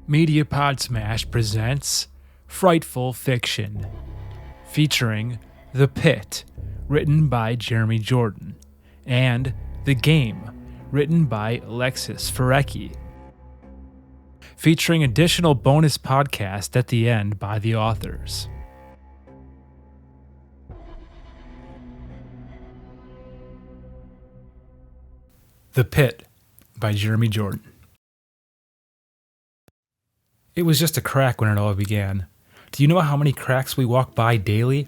Mediapod Smash presents Frightful Fiction, featuring The Pit, written by Jeremy Jordan, and The Game, written by Alexis Forecki, featuring additional bonus podcast at the end by the authors. The Pit by Jeremy Jordan. It was just a crack when it all began. Do you know how many cracks we walk by daily?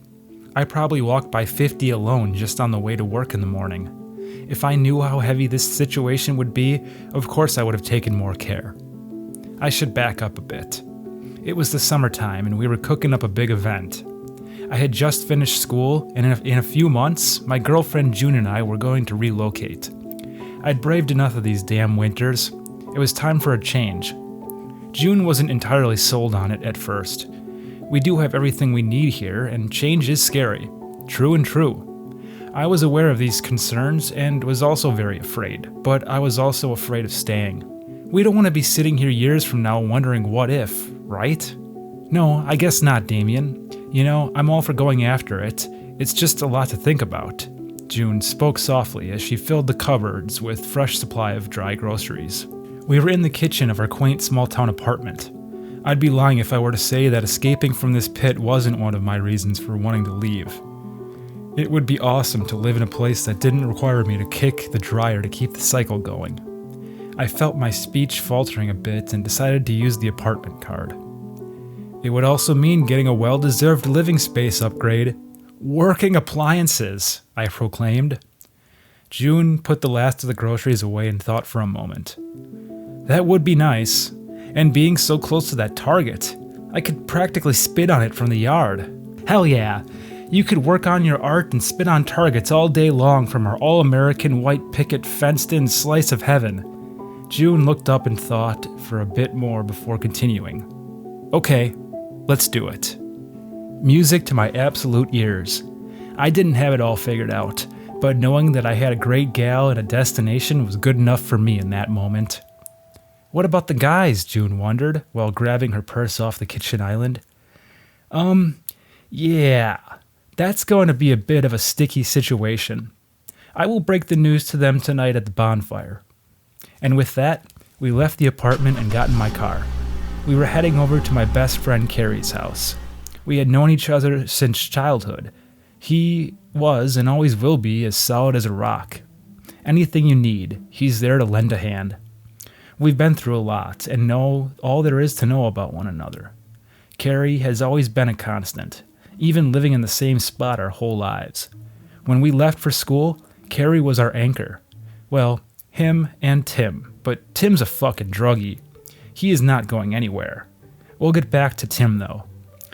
I probably walked by 50 alone just on the way to work in the morning. If I knew how heavy this situation would be, of course I would have taken more care. I should back up a bit. It was the summertime and we were cooking up a big event. I had just finished school, and in a few months, my girlfriend June and I were going to relocate. I'd braved enough of these damn winters. It was time for a change. June wasn't entirely sold on it at first. We do have everything we need here, and change is scary. True and true. I was aware of these concerns and was also very afraid, but I was also afraid of staying. We don't want to be sitting here years from now wondering what if, right? No, I guess not, Damien. You know, I'm all for going after it. It's just a lot to think about. June spoke softly as she filled the cupboards with fresh supply of dry groceries. We were in the kitchen of our quaint small-town apartment. I'd be lying if I were to say that escaping from this pit wasn't one of my reasons for wanting to leave. It would be awesome to live in a place that didn't require me to kick the dryer to keep the cycle going. I felt my speech faltering a bit and decided to use the apartment card. It would also mean getting a well-deserved living space upgrade. Working appliances, I proclaimed. June put the last of the groceries away and thought for a moment. That would be nice, and being so close to that target, I could practically spit on it from the yard. Hell yeah, you could work on your art and spit on targets all day long from our all-American white picket fenced-in slice of heaven. June looked up and thought for a bit more before continuing. Okay, let's do it. Music to my absolute ears. I didn't have it all figured out, but knowing that I had a great gal and a destination was good enough for me in that moment. What about the guys? June wondered, while grabbing her purse off the kitchen island. Yeah, that's going to be a bit of a sticky situation. I will break the news to them tonight at the bonfire. And with that, we left the apartment and got in my car. We were heading over to my best friend Carrie's house. We had known each other since childhood. He was and always will be as solid as a rock. Anything you need, he's there to lend a hand. We've been through a lot and know all there is to know about one another. Carrie has always been a constant, even living in the same spot our whole lives. When we left for school, Carrie was our anchor. Well, him and Tim, but Tim's a fucking druggie. He is not going anywhere. We'll get back to Tim though.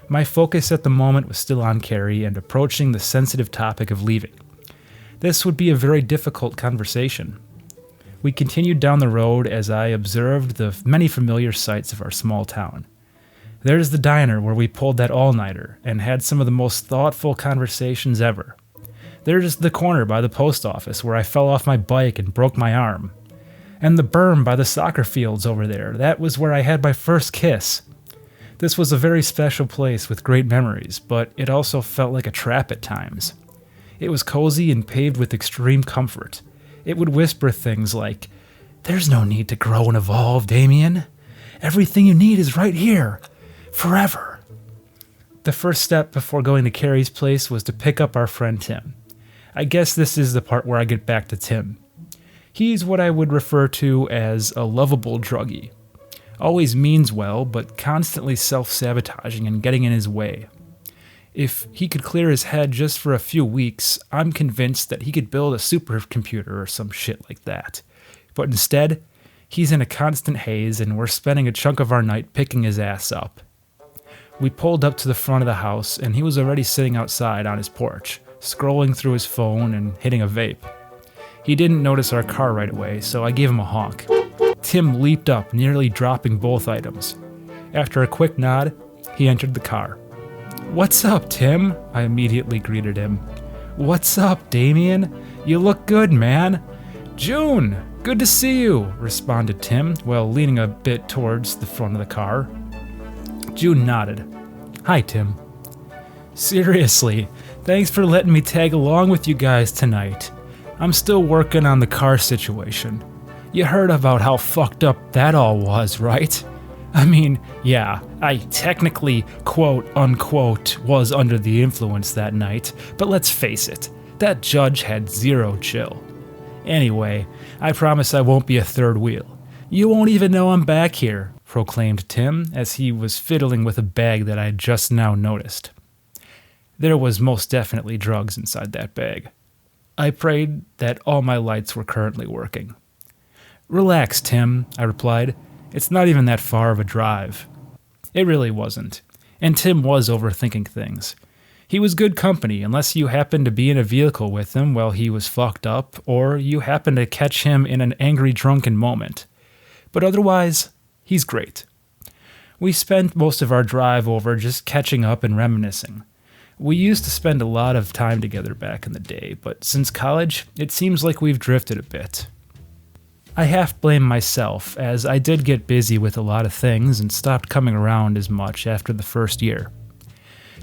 My focus at the moment was still on Carrie and approaching the sensitive topic of leaving. This would be a very difficult conversation. We continued down the road as I observed the many familiar sights of our small town. There's the diner where we pulled that all-nighter and had some of the most thoughtful conversations ever. There's the corner by the post office where I fell off my bike and broke my arm. And the berm by the soccer fields over there, that was where I had my first kiss. This was a very special place with great memories, but it also felt like a trap at times. It was cozy and paved with extreme comfort. It would whisper things like, "There's no need to grow and evolve, Damien. Everything you need is right here, forever." The first step before going to Carrie's place was to pick up our friend Tim. I guess this is the part where I get back to Tim. He's what I would refer to as a lovable druggie. Always means well, but constantly self-sabotaging and getting in his way. If he could clear his head just for a few weeks, I'm convinced that he could build a supercomputer or some shit like that. But instead, he's in a constant haze and we're spending a chunk of our night picking his ass up. We pulled up to the front of the house and he was already sitting outside on his porch, scrolling through his phone and hitting a vape. He didn't notice our car right away, so I gave him a honk. Tim leaped up, nearly dropping both items. After a quick nod, he entered the car. "What's up, Tim?" I immediately greeted him. "What's up, Damien? You look good, man." "June!" "Good to see you," responded Tim, while leaning a bit towards the front of the car. June nodded. "Hi, Tim." "Seriously, thanks for letting me tag along with you guys tonight. I'm still working on the car situation. You heard about how fucked up that all was, right? I mean, yeah, I technically, quote unquote, was under the influence that night, but let's face it, that judge had zero chill. Anyway, I promise I won't be a third wheel. You won't even know I'm back here," proclaimed Tim as he was fiddling with a bag that I had just now noticed. There was most definitely drugs inside that bag. I prayed that all my lights were currently working. "Relax, Tim," I replied. "It's not even that far of a drive." It really wasn't, and Tim was overthinking things. He was good company unless you happened to be in a vehicle with him while he was fucked up, or you happened to catch him in an angry drunken moment. But otherwise, he's great. We spent most of our drive over just catching up and reminiscing. We used to spend a lot of time together back in the day, but since college, it seems like we've drifted a bit. I half blame myself, as I did get busy with a lot of things and stopped coming around as much after the first year.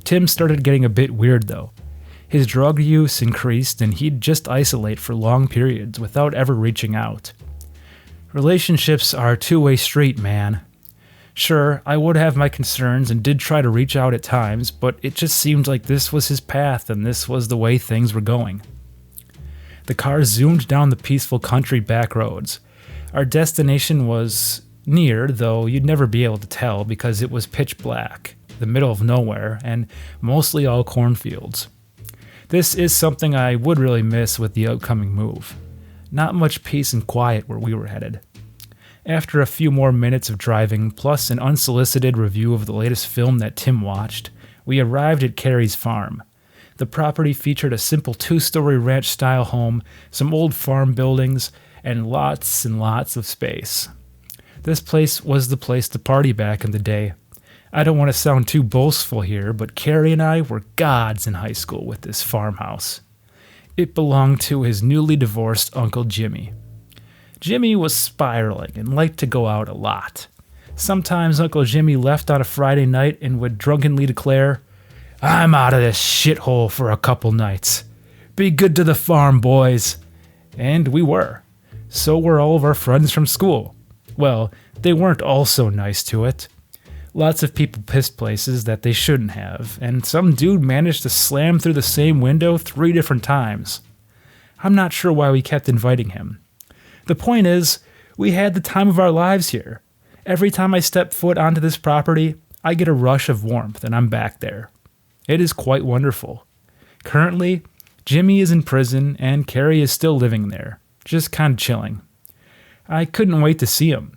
Tim started getting a bit weird though. His drug use increased and he'd just isolate for long periods without ever reaching out. Relationships are a two-way street, man. Sure, I would have my concerns and did try to reach out at times, but it just seemed like this was his path and this was the way things were going. The car zoomed down the peaceful country back roads. Our destination was near, though you'd never be able to tell because it was pitch black, the middle of nowhere, and mostly all cornfields. This is something I would really miss with the upcoming move. Not much peace and quiet where we were headed. After a few more minutes of driving, plus an unsolicited review of the latest film that Tim watched, we arrived at Carrie's farm. The property featured a simple 2-story ranch-style home, some old farm buildings, and lots of space. This place was the place to party back in the day. I don't want to sound too boastful here, but Carrie and I were gods in high school with this farmhouse. It belonged to his newly divorced Uncle Jimmy. Jimmy was spiraling and liked to go out a lot. Sometimes Uncle Jimmy left on a Friday night and would drunkenly declare, "I'm out of this shithole for a couple nights. Be good to the farm, boys." And we were. So were all of our friends from school. Well, they weren't all so nice to it. Lots of people pissed places that they shouldn't have, and some dude managed to slam through the same window 3 different times. I'm not sure why we kept inviting him. The point is, we had the time of our lives here. Every time I step foot onto this property, I get a rush of warmth and I'm back there. It is quite wonderful. Currently, Jimmy is in prison and Carrie is still living there, just kind of chilling. I couldn't wait to see him.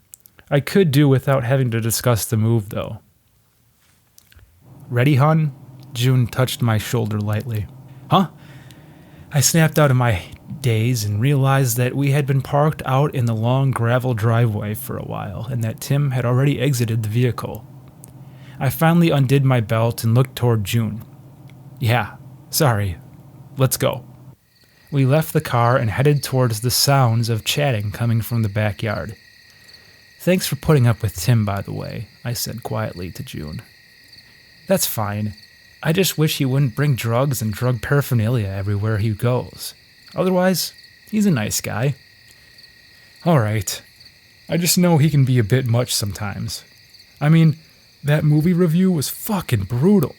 I could do without having to discuss the move, though. "Ready, hon?" June touched my shoulder lightly. "Huh?" I snapped out of my daze and realized that we had been parked out in the long gravel driveway for a while and that Tim had already exited the vehicle. I finally undid my belt and looked toward June. "Yeah, sorry. Let's go." We left the car and headed towards the sounds of chatting coming from the backyard. "Thanks for putting up with Tim, by the way," I said quietly to June. "That's fine. I just wish he wouldn't bring drugs and drug paraphernalia everywhere he goes. Otherwise, he's a nice guy." "All right. I just know he can be a bit much sometimes. I mean, that movie review was fucking brutal.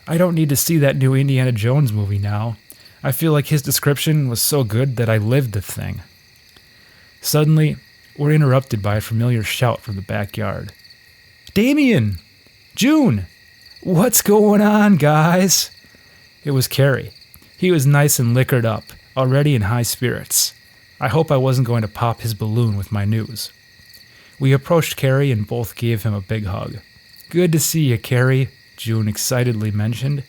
I don't need to see that new Indiana Jones movie now. I feel like his description was so good that I lived the thing." Suddenly, we're interrupted by a familiar shout from the backyard. "Damien! June! What's going on, guys?" It was Carrie. He was nice and liquored up, already in high spirits. I hope I wasn't going to pop his balloon with my news. We approached Carrie and both gave him a big hug. "Good to see you, Carrie," June excitedly mentioned.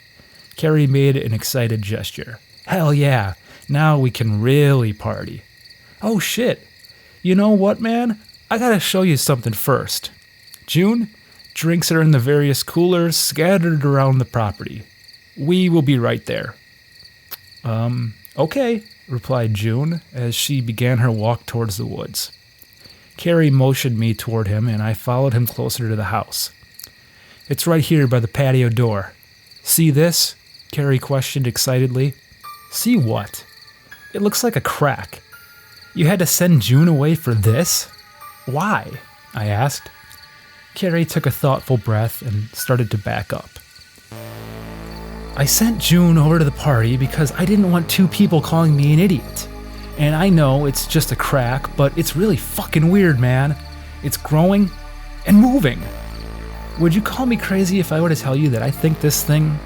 Carrie made an excited gesture. "Hell yeah, now we can really party." "Oh shit. You know what, man? I gotta show you something first." "June, drinks are in the various coolers scattered around the property. We will be right there." Okay," replied June as she began her walk towards the woods. Carrie motioned me toward him, and I followed him closer to the house. It's right here by the patio door. See this? Carrie questioned excitedly. See what? It looks like a crack. You had to send June away for this? Why? I asked. Carrie took a thoughtful breath and started to back up. I sent June over to the party because I didn't want two people calling me an idiot. And I know it's just a crack, but it's really fucking weird, man. It's growing and moving. Would you call me crazy if I were to tell you that I think this thing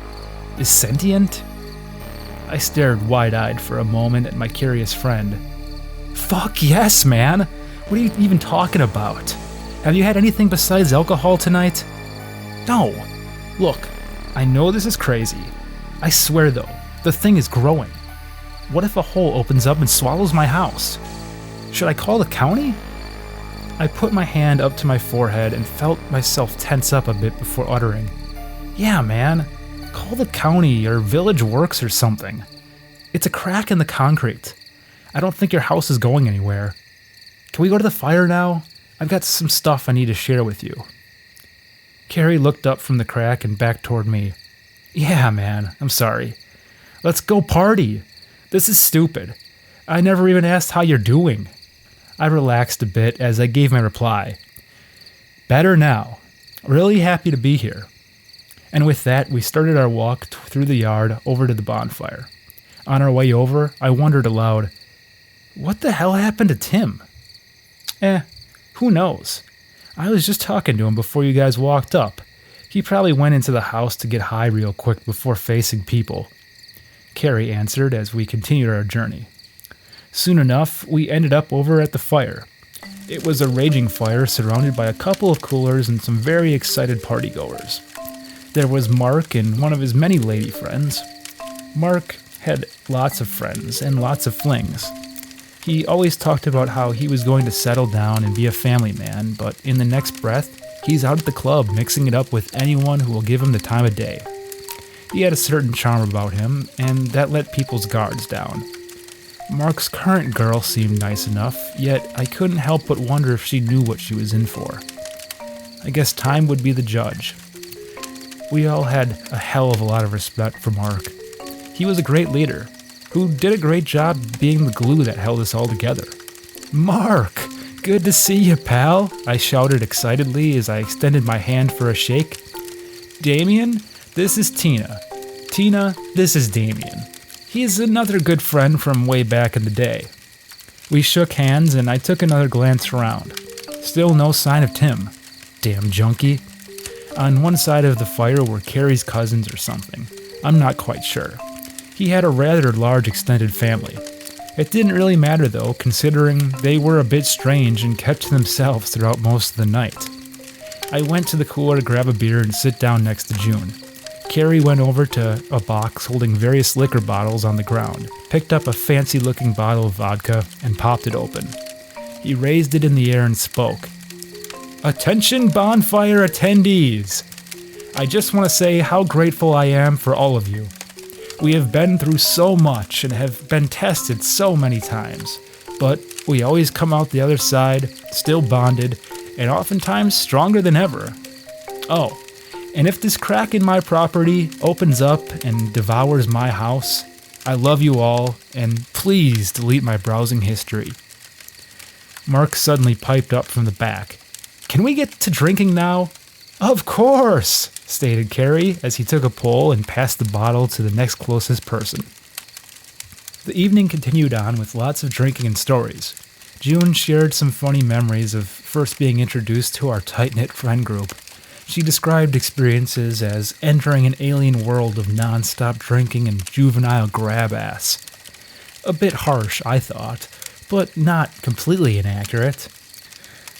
is sentient? I stared wide-eyed for a moment at my curious friend. Fuck yes, man. What are you even talking about? Have you had anything besides alcohol tonight? No. Look, I know this is crazy. I swear though, the thing is growing. What if a hole opens up and swallows my house? Should I call the county? I put my hand up to my forehead and felt myself tense up a bit before uttering, Yeah, man. Call the county or Village Works or something. It's a crack in the concrete. I don't think your house is going anywhere. Can we go to the fire now? I've got some stuff I need to share with you. Carrie looked up from the crack and back toward me. Yeah, man, I'm sorry. Let's go party. This is stupid. I never even asked how you're doing. I relaxed a bit as I gave my reply. Better now. Really happy to be here. And with that, we started our walk through the yard over to the bonfire. On our way over, I wondered aloud, what the hell happened to Tim? Who knows? I was just talking to him before you guys walked up. He probably went into the house to get high real quick before facing people. Carrie answered as we continued our journey. Soon enough, we ended up over at the fire. It was a raging fire surrounded by a couple of coolers and some very excited partygoers. There was Mark and one of his many lady friends. Mark had lots of friends and lots of flings. He always talked about how he was going to settle down and be a family man, but in the next breath, he's out at the club mixing it up with anyone who will give him the time of day. He had a certain charm about him, and that let people's guards down. Mark's current girl seemed nice enough, yet I couldn't help but wonder if she knew what she was in for. I guess time would be the judge. We all had a hell of a lot of respect for Mark. He was a great leader, who did a great job being the glue that held us all together. Mark! Good to see you, pal, I shouted excitedly as I extended my hand for a shake. Damien, this is Tina. Tina, this is Damien. He's another good friend from way back in the day. We shook hands and I took another glance around. Still no sign of Tim. Damn junkie. On one side of the fire were Carrie's cousins or something. I'm not quite sure. He had a rather large extended family. It didn't really matter though, considering they were a bit strange and kept to themselves throughout most of the night. I went to the cooler to grab a beer and sit down next to June. Carrie went over to a box holding various liquor bottles on the ground, picked up a fancy-looking bottle of vodka, and popped it open. He raised it in the air and spoke. Attention bonfire attendees! I just want to say how grateful I am for all of you. We have been through so much and have been tested so many times, but we always come out the other side, still bonded, and oftentimes stronger than ever. Oh, and if this crack in my property opens up and devours my house, I love you all, and please delete my browsing history. Mark suddenly piped up from the back. Can we get to drinking now? Of course, stated Carrie as he took a pull and passed the bottle to the next closest person. The evening continued on with lots of drinking and stories. June shared some funny memories of first being introduced to our tight-knit friend group. She described experiences as entering an alien world of non-stop drinking and juvenile grab-ass. A bit harsh, I thought, but not completely inaccurate.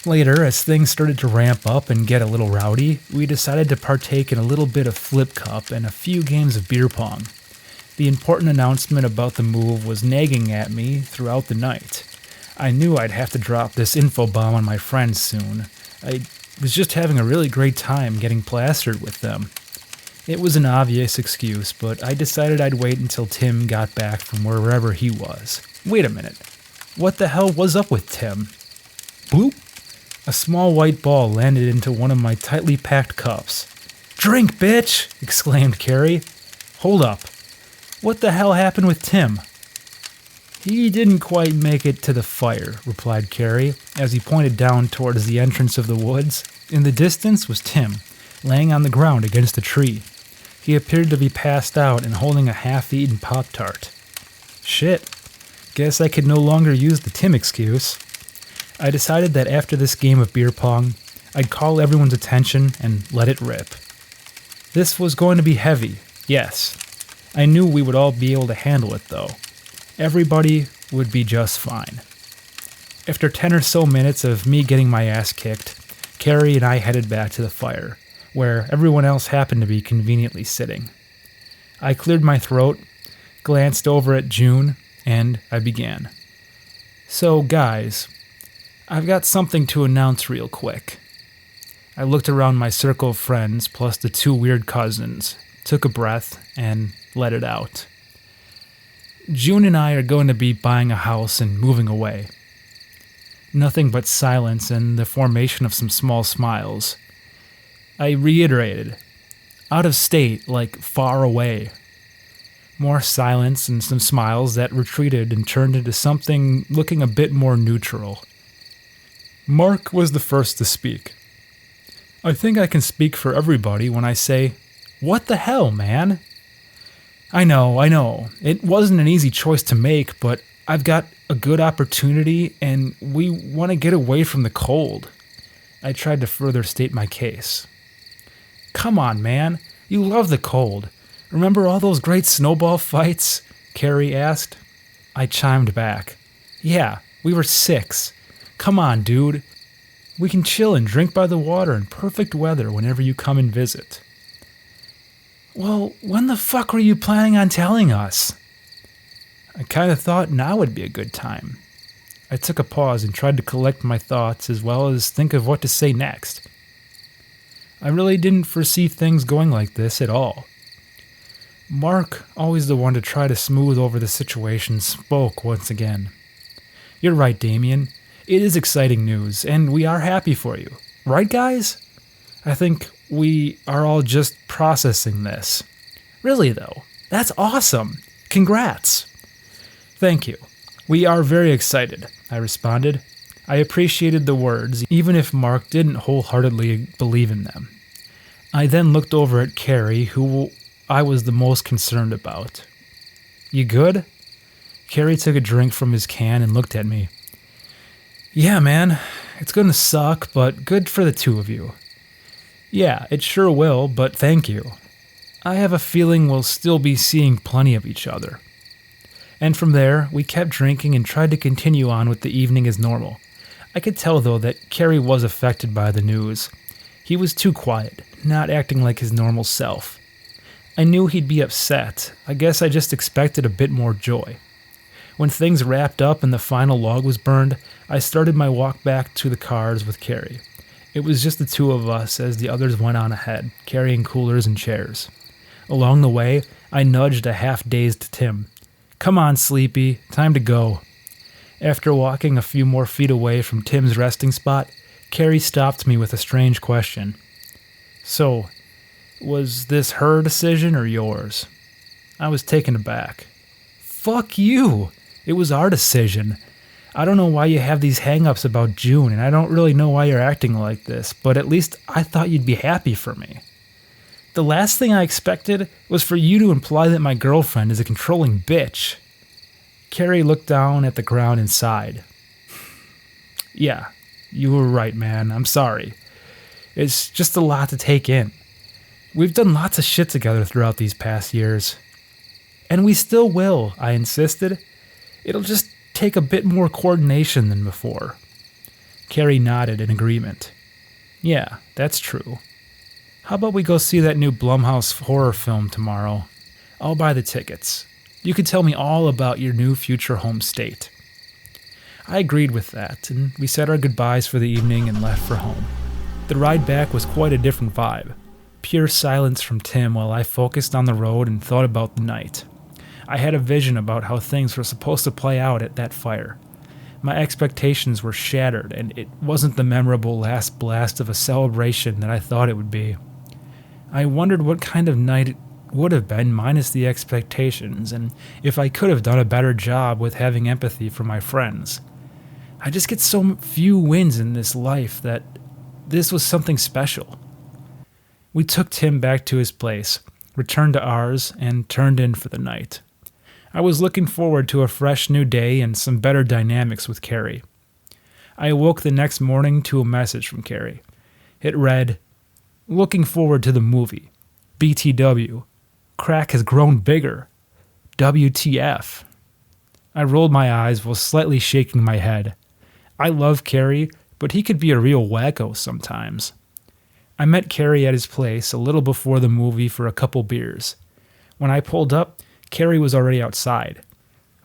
Later, as things started to ramp up and get a little rowdy, we decided to partake in a little bit of flip cup and a few games of beer pong. The important announcement about the move was nagging at me throughout the night. I knew I'd have to drop this info bomb on my friends soon. I was just having a really great time getting plastered with them. It was an obvious excuse, but I decided I'd wait until Tim got back from wherever he was. Wait a minute. What the hell was up with Tim? Bloop! A small white ball landed into one of my tightly packed cups. Drink, bitch! Exclaimed Carrie. Hold up. What the hell happened with Tim? He didn't quite make it to the fire, replied Carrie, as he pointed down towards the entrance of the woods. In the distance was Tim, laying on the ground against a tree. He appeared to be passed out and holding a half-eaten Pop-Tart. Shit. Guess I could no longer use the Tim excuse. I decided that after this game of beer pong, I'd call everyone's attention and let it rip. This was going to be heavy, yes. I knew we would all be able to handle it, though. Everybody would be just fine. After 10 or so minutes of me getting my ass kicked, Carrie and I headed back to the fire, where everyone else happened to be conveniently sitting. I cleared my throat, glanced over at June, and I began. So, guys, I've got something to announce real quick. I looked around my circle of friends, plus the two weird cousins, took a breath, and let it out. June and I are going to be buying a house and moving away. Nothing but silence and the formation of some small smiles. I reiterated, out of state, like far away. More silence and some smiles that retreated and turned into something looking a bit more neutral. Mark was the first to speak. I think I can speak for everybody when I say, what the hell, man? I know. It wasn't an easy choice to make, but I've got a good opportunity and we want to get away from the cold. I tried to further state my case. Come on, man. You love the cold. Remember all those great snowball fights? Carrie asked. I chimed back. Yeah, we were 6. Come on, dude. We can chill and drink by the water in perfect weather whenever you come and visit. Well, when the fuck were you planning on telling us? I kind of thought now would be a good time. I took a pause and tried to collect my thoughts as well as think of what to say next. I really didn't foresee things going like this at all. Mark, always the one to try to smooth over the situation, spoke once again. You're right, Damien. It is exciting news, and we are happy for you. Right, guys? I think we are all just processing this. Really, though. That's awesome. Congrats. Thank you. We are very excited, I responded. I appreciated the words, even if Mark didn't wholeheartedly believe in them. I then looked over at Carrie, who I was the most concerned about. You good? Carrie took a drink from his can and looked at me. Yeah, man. It's gonna suck, but good for the two of you. Yeah, it sure will, but thank you. I have a feeling we'll still be seeing plenty of each other. And from there, we kept drinking and tried to continue on with the evening as normal. I could tell, though, that Carrie was affected by the news. He was too quiet, not acting like his normal self. I knew he'd be upset. I guess I just expected a bit more joy. When things wrapped up and the final log was burned, I started my walk back to the cars with Carrie. It was just the two of us as the others went on ahead, carrying coolers and chairs. Along the way, I nudged a half-dazed Tim. Come on, Sleepy, time to go. After walking a few more feet away from Tim's resting spot, Carrie stopped me with a strange question. So, was this her decision or yours? I was taken aback. Fuck you! It was our decision. I don't know why you have these hang-ups about June, and I don't really know why you're acting like this, but at least I thought you'd be happy for me. The last thing I expected was for you to imply that my girlfriend is a controlling bitch. Carrie looked down at the ground and sighed. Yeah, you were right, man. I'm sorry. It's just a lot to take in. We've done lots of shit together throughout these past years. And we still will, I insisted. It'll just take a bit more coordination than before. Carrie nodded in agreement. Yeah, that's true. How about we go see that new Blumhouse horror film tomorrow? I'll buy the tickets. You could tell me all about your new future home state. I agreed with that, and we said our goodbyes for the evening and left for home. The ride back was quite a different vibe. Pure silence from Tim while I focused on the road and thought about the night. I had a vision about how things were supposed to play out at that fire. My expectations were shattered, and it wasn't the memorable last blast of a celebration that I thought it would be. I wondered what kind of night it would have been minus the expectations, and if I could have done a better job with having empathy for my friends. I just get so few wins in this life that this was something special. We took Tim back to his place, returned to ours, and turned in for the night. I was looking forward to a fresh new day and some better dynamics with Carrie. I awoke the next morning to a message from Carrie. It read, "Looking forward to the movie. BTW. Crack has grown bigger. WTF." I rolled my eyes while slightly shaking my head. I love Carrie, but he could be a real wacko sometimes. I met Carrie at his place a little before the movie for a couple beers. When I pulled up, Carrie was already outside.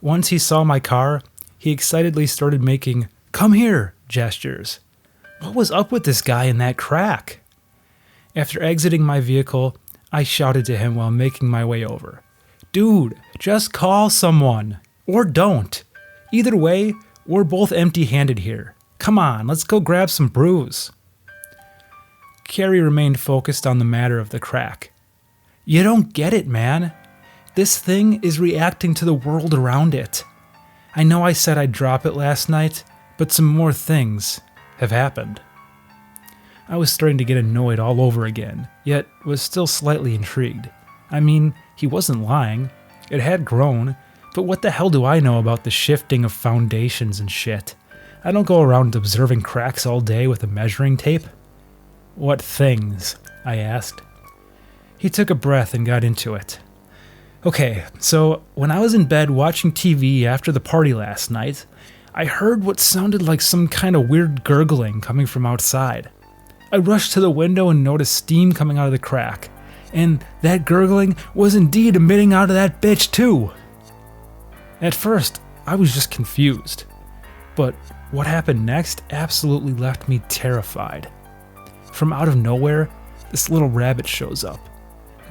Once he saw my car, he excitedly started making "come here" gestures. What was up with this guy and that crack? After exiting my vehicle, I shouted to him while making my way over. "Dude, just call someone. Or don't. Either way, we're both empty-handed here. Come on, let's go grab some brews." Carrie remained focused on the matter of the crack. "You don't get it, man. This thing is reacting to the world around it. I know I said I'd drop it last night, but some more things have happened." I was starting to get annoyed all over again, yet was still slightly intrigued. I mean, he wasn't lying. It had grown, but what the hell do I know about the shifting of foundations and shit? I don't go around observing cracks all day with a measuring tape. "What things?" I asked. He took a breath and got into it. "Okay, so when I was in bed watching TV after the party last night, I heard what sounded like some kind of weird gurgling coming from outside. I rushed to the window and noticed steam coming out of the crack, and that gurgling was indeed emitting out of that bitch too." At first, I was just confused, but what happened next absolutely left me terrified. From out of nowhere, this little rabbit shows up.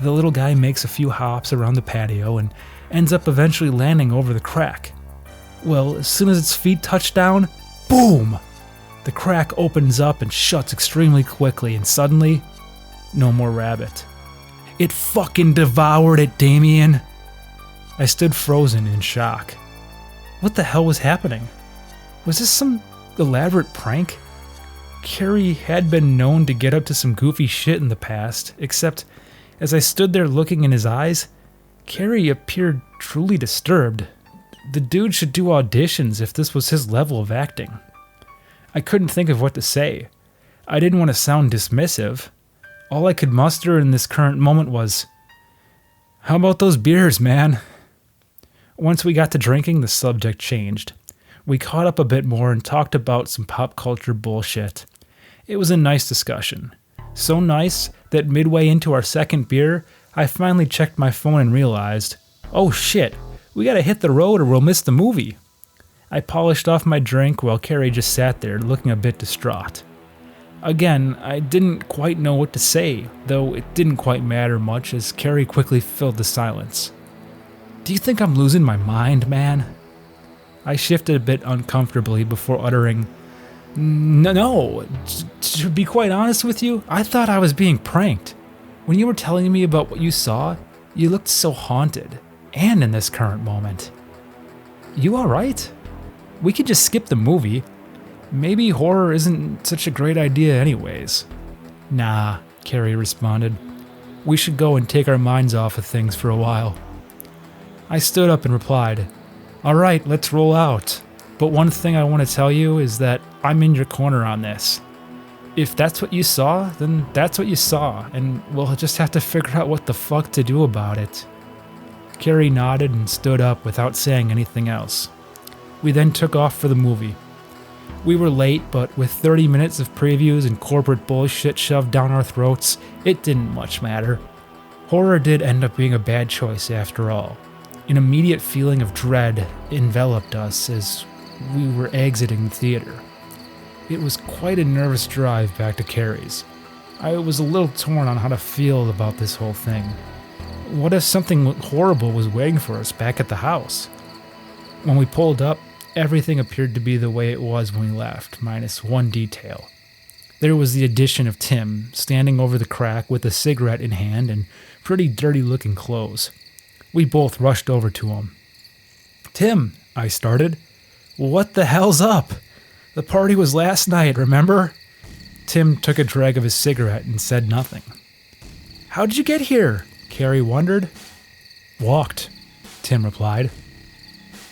The little guy makes a few hops around the patio and ends up eventually landing over the crack. Well, as soon as its feet touch down, boom! The crack opens up and shuts extremely quickly, and suddenly, no more rabbit. It fucking devoured it, Damien! I stood frozen in shock. What the hell was happening? Was this some elaborate prank? Carrie had been known to get up to some goofy shit in the past, except as I stood there looking in his eyes, Carrie appeared truly disturbed. The dude should do auditions if this was his level of acting. I couldn't think of what to say. I didn't want to sound dismissive. All I could muster in this current moment was, "How about those beers, man?" Once we got to drinking, the subject changed. We caught up a bit more and talked about some pop culture bullshit. It was a nice discussion. So nice that midway into our second beer, I finally checked my phone and realized, oh shit, we gotta hit the road or we'll miss the movie. I polished off my drink while Carrie just sat there looking a bit distraught. Again, I didn't quite know what to say, though it didn't quite matter much as Carrie quickly filled the silence. "Do you think I'm losing my mind, man?" I shifted a bit uncomfortably before uttering, No, to be quite honest with you, I thought I was being pranked. When you were telling me about what you saw, you looked so haunted, and in this current moment. You alright? We could just skip the movie. Maybe horror isn't such a great idea anyways. Nah, Carrie responded. We should go and take our minds off of things for a while. I stood up and replied, Alright, let's roll out. But one thing I want to tell you is that I'm in your corner on this. If that's what you saw, then that's what you saw, and we'll just have to figure out what the fuck to do about it. Carrie nodded and stood up without saying anything else. We then took off for the movie. We were late, but with 30 minutes of previews and corporate bullshit shoved down our throats, it didn't much matter. Horror did end up being a bad choice after all. An immediate feeling of dread enveloped us as we were exiting the theater. It was quite a nervous drive back to Carrie's. I was a little torn on how to feel about this whole thing. What if something horrible was waiting for us back at the house? When we pulled up, everything appeared to be the way it was when we left, minus one detail. There was the addition of Tim, standing over the crack with a cigarette in hand and pretty dirty-looking clothes. We both rushed over to him. "Tim," I started. "What the hell's up? The party was last night, remember?" Tim took a drag of his cigarette and said nothing. "How did you get here?" Carrie wondered. "Walked," Tim replied.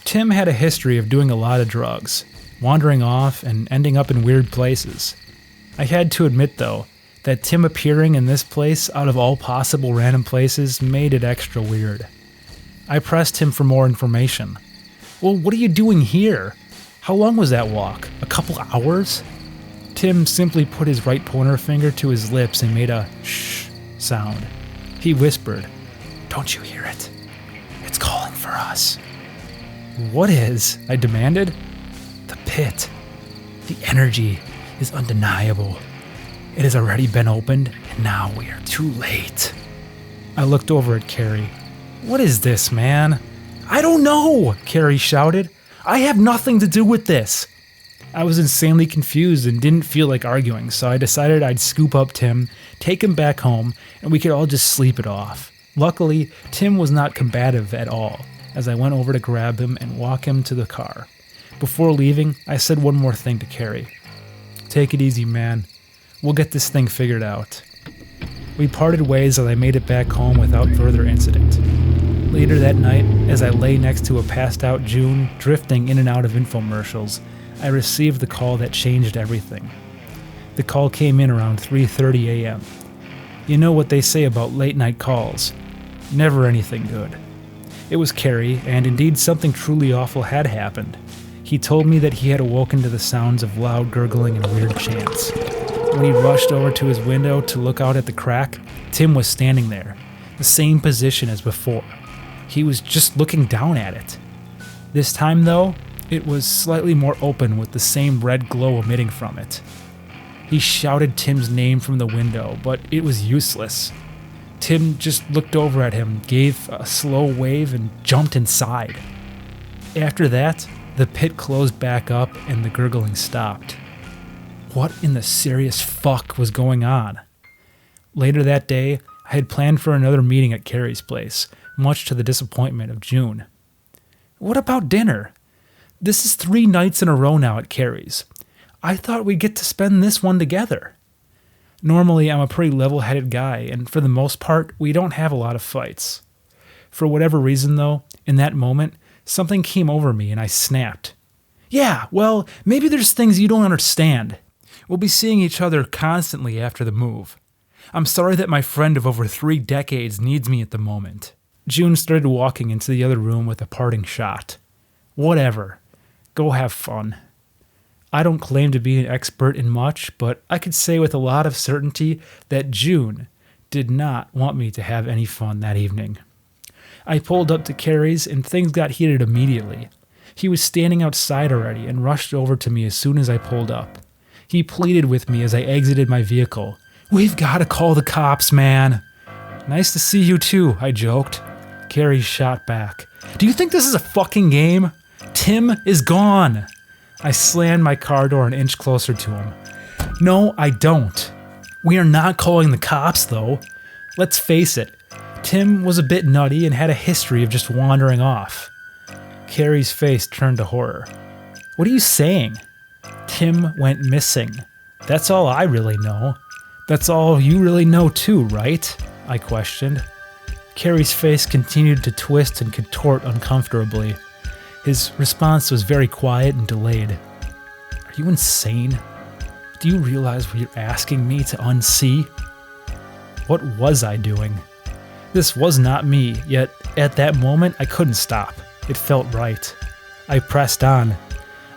Tim had a history of doing a lot of drugs, wandering off and ending up in weird places. I had to admit, though, that Tim appearing in this place out of all possible random places made it extra weird. I pressed him for more information. "Well, what are you doing here? How long was that walk? A couple hours?" Tim simply put his right pointer finger to his lips and made a shh sound. He whispered, "Don't you hear it? It's calling for us." "What is?" I demanded. "The pit. The energy is undeniable. It has already been opened, and now we are too late." I looked over at Carrie. "What is this, man?" "I don't know!" Carrie shouted. "I have nothing to do with this." I was insanely confused and didn't feel like arguing, so I decided I'd scoop up Tim, take him back home, and we could all just sleep it off. Luckily, Tim was not combative at all, as I went over to grab him and walk him to the car. Before leaving, I said one more thing to Carrie. "Take it easy, man. We'll get this thing figured out." We parted ways as I made it back home without further incident. Later that night, as I lay next to a passed-out June, drifting in and out of infomercials, I received the call that changed everything. The call came in around 3:30 a.m. You know what they say about late-night calls. Never anything good. It was Carrie, and indeed something truly awful had happened. He told me that he had awoken to the sounds of loud gurgling and weird chants. When he rushed over to his window to look out at the crack, Tim was standing there, the same position as before. He was just looking down at it. This time, though, it was slightly more open with the same red glow emitting from it. He shouted Tim's name from the window, but it was useless. Tim just looked over at him, gave a slow wave, and jumped inside. After that, the pit closed back up and the gurgling stopped. What in the serious fuck was going on? Later that day, I had planned for another meeting at Carrie's place, much to the disappointment of June. "What about dinner? This is 3 nights in a row now at Carrie's. I thought we'd get to spend this one together." Normally, I'm a pretty level-headed guy, and for the most part, we don't have a lot of fights. For whatever reason, though, in that moment, something came over me and I snapped. "Yeah, well, maybe there's things you don't understand. We'll be seeing each other constantly after the move. I'm sorry that my friend of over 3 decades needs me at the moment." June started walking into the other room with a parting shot. "Whatever. Go have fun." I don't claim to be an expert in much, but I could say with a lot of certainty that June did not want me to have any fun that evening. I pulled up to Carrie's and things got heated immediately. He was standing outside already and rushed over to me as soon as I pulled up. He pleaded with me as I exited my vehicle. "We've got to call the cops, man." "Nice to see you too," I joked. Carrie shot back. "Do you think this is a fucking game? Tim is gone." I slammed my car door an inch closer to him. "No, I don't. We are not calling the cops, though. Let's face it, Tim was a bit nutty and had a history of just wandering off." Carrie's face turned to horror. "What are you saying?" "Tim went missing. That's all I really know. That's all you really know too, right?" I questioned. Carrie's face continued to twist and contort uncomfortably. His response was very quiet and delayed. "Are you insane? Do you realize what you're asking me to unsee?" What was I doing? This was not me, yet at that moment I couldn't stop. It felt right. I pressed on.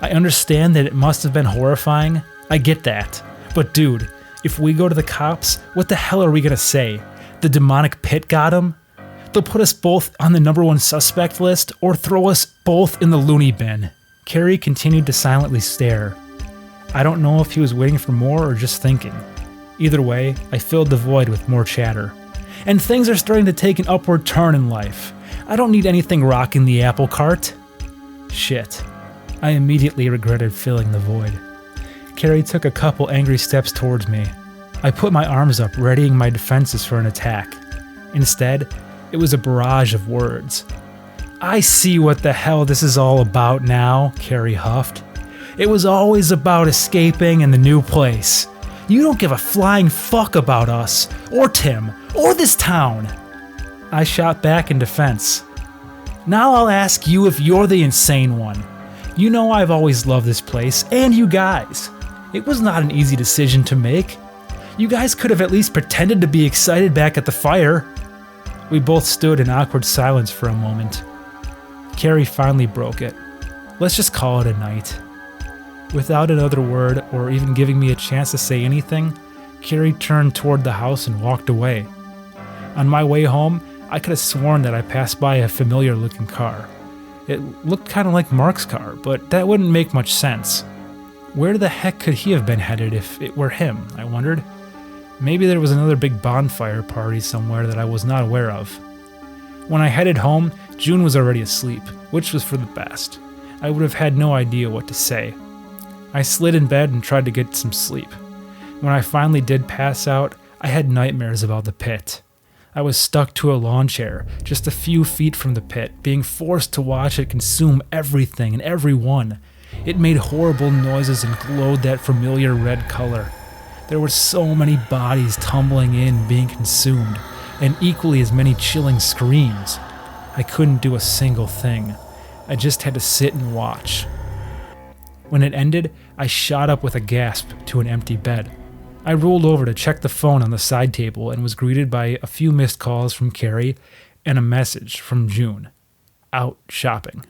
I understand that it must have been horrifying. I get that. But dude, if we go to the cops, what the hell are we gonna say? The demonic pit got him? They'll put us both on the #1 suspect list or throw us both in the loony bin. Carrie continued to silently stare. I don't know if he was waiting for more or just thinking. Either way, I filled the void with more chatter. and things are starting to take an upward turn in life. I don't need anything rocking the apple cart. Shit. I immediately regretted filling the void. Carrie took a couple angry steps towards me. I put my arms up, readying my defenses for an attack. Instead, it was a barrage of words. I see what the hell this is all about now, Carrie huffed. It was always about escaping and the new place. You don't give a flying fuck about us, or Tim, or this town. I shot back in defense. Now I'll ask you if you're the insane one. You know I've always loved this place, and you guys. It was not an easy decision to make. You guys could have at least pretended to be excited back at the fire. We both stood in awkward silence for a moment. Carrie finally broke it. Let's just call it a night. Without another word or even giving me a chance to say anything, Carrie turned toward the house and walked away. On my way home, I could have sworn that I passed by a familiar-looking car. It looked kind of like Mark's car, but that wouldn't make much sense. Where the heck could he have been headed if it were him, I wondered. Maybe there was another big bonfire party somewhere that I was not aware of. When I headed home, June was already asleep, which was for the best. I would have had no idea what to say. I slid in bed and tried to get some sleep. When I finally did pass out, I had nightmares about the pit. I was stuck to a lawn chair, just a few feet from the pit, being forced to watch it consume everything and everyone. It made horrible noises and glowed that familiar red color. There were so many bodies tumbling in, being consumed, and equally as many chilling screams. I couldn't do a single thing. I just had to sit and watch. When it ended, I shot up with a gasp to an empty bed. I rolled over to check the phone on the side table and was greeted by a few missed calls from Carrie and a message from June. Out shopping.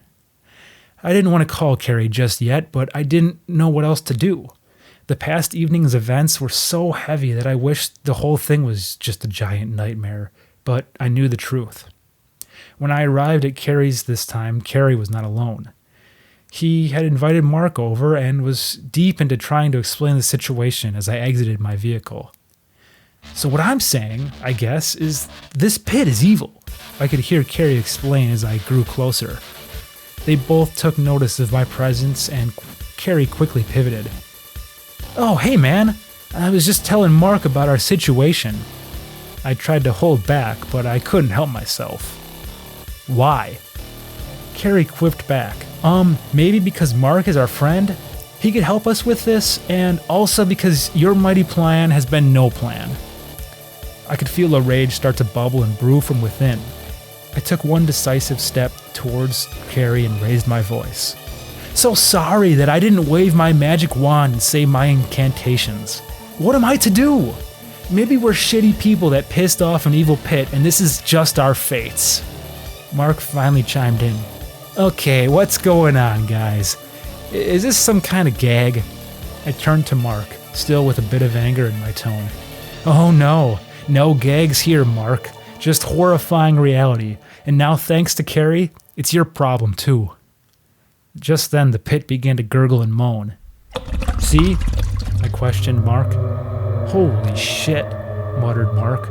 I didn't want to call Carrie just yet, but I didn't know what else to do. The past evening's events were so heavy that I wished the whole thing was just a giant nightmare, but I knew the truth. When I arrived at Carrie's this time, Carrie was not alone. He had invited Mark over and was deep into trying to explain the situation as I exited my vehicle. So what I'm saying, I guess, is this pit is evil, I could hear Carrie explain as I grew closer. They both took notice of my presence and Carrie quickly pivoted. Oh, hey man, I was just telling Mark about our situation. I tried to hold back, but I couldn't help myself. Why? Carrie quipped back. Maybe because Mark is our friend? He could help us with this, and also because your mighty plan has been no plan. I could feel a rage start to bubble and brew from within. I took one decisive step towards Carrie and raised my voice. So sorry that I didn't wave my magic wand and say my incantations. What am I to do? Maybe we're shitty people that pissed off an evil pit and this is just our fates. Mark finally chimed in. Okay, what's going on, guys? Is this some kind of gag? I turned to Mark, still with a bit of anger in my tone. Oh no gags here, Mark. Just horrifying reality. And now thanks to Carrie, it's your problem too. Just then the pit began to gurgle and moan. See? I questioned Mark. Holy shit, muttered Mark.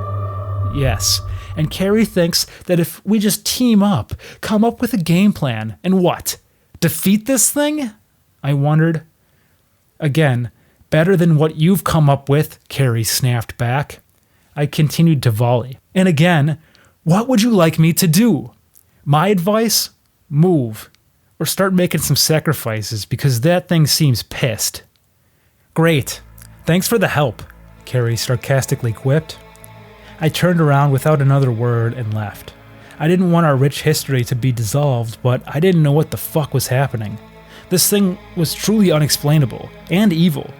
Yes, and Carrie thinks that if we just team up, come up with a game plan, and what? Defeat this thing? I wondered. Again, better than what you've come up with, Carrie snapped back. I continued to volley. And again, what would you like me to do? My advice? Move. Or start making some sacrifices, because that thing seems pissed. Great. Thanks for the help, Carrie sarcastically quipped. I turned around without another word and left. I didn't want our rich history to be dissolved, but I didn't know what the fuck was happening. This thing was truly unexplainable and evil.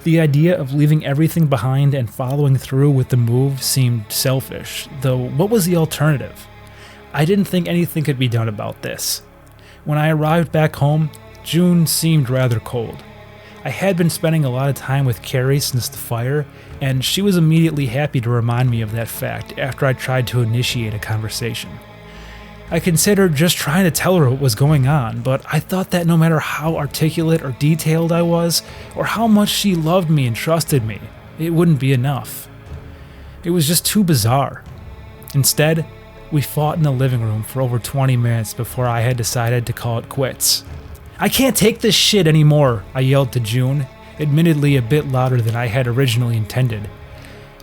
The idea of leaving everything behind and following through with the move seemed selfish, though what was the alternative? I didn't think anything could be done about this. When I arrived back home, June seemed rather cold. I had been spending a lot of time with Carrie since the fire, and she was immediately happy to remind me of that fact after I tried to initiate a conversation. I considered just trying to tell her what was going on, but I thought that no matter how articulate or detailed I was, or how much she loved me and trusted me, it wouldn't be enough. It was just too bizarre. Instead, we fought in the living room for over 20 minutes before I had decided to call it quits. "I can't take this shit anymore," I yelled to June, admittedly a bit louder than I had originally intended.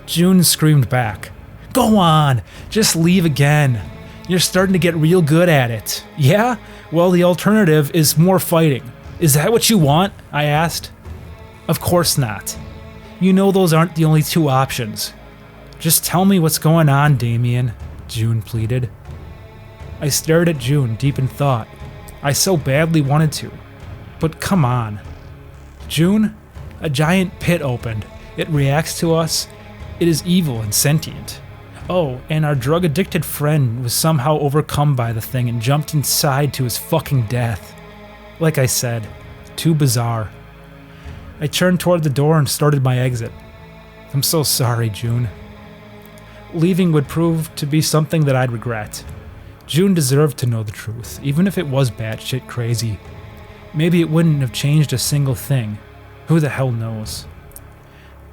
June screamed back, "Go on, just leave again. You're starting to get real good at it." "Yeah? Well, the alternative is more fighting. Is that what you want?" I asked. "Of course not. You know those aren't the only two options. Just tell me what's going on, Damien," June pleaded. I stared at June, deep in thought. I so badly wanted to. But come on. "June, a giant pit opened. It reacts to us. It is evil and sentient. Oh, and our drug-addicted friend was somehow overcome by the thing and jumped inside to his fucking death. Like I said, too bizarre." I turned toward the door and started my exit. "I'm so sorry, June." Leaving would prove to be something that I'd regret. June deserved to know the truth, even if it was batshit crazy. Maybe it wouldn't have changed a single thing. Who the hell knows?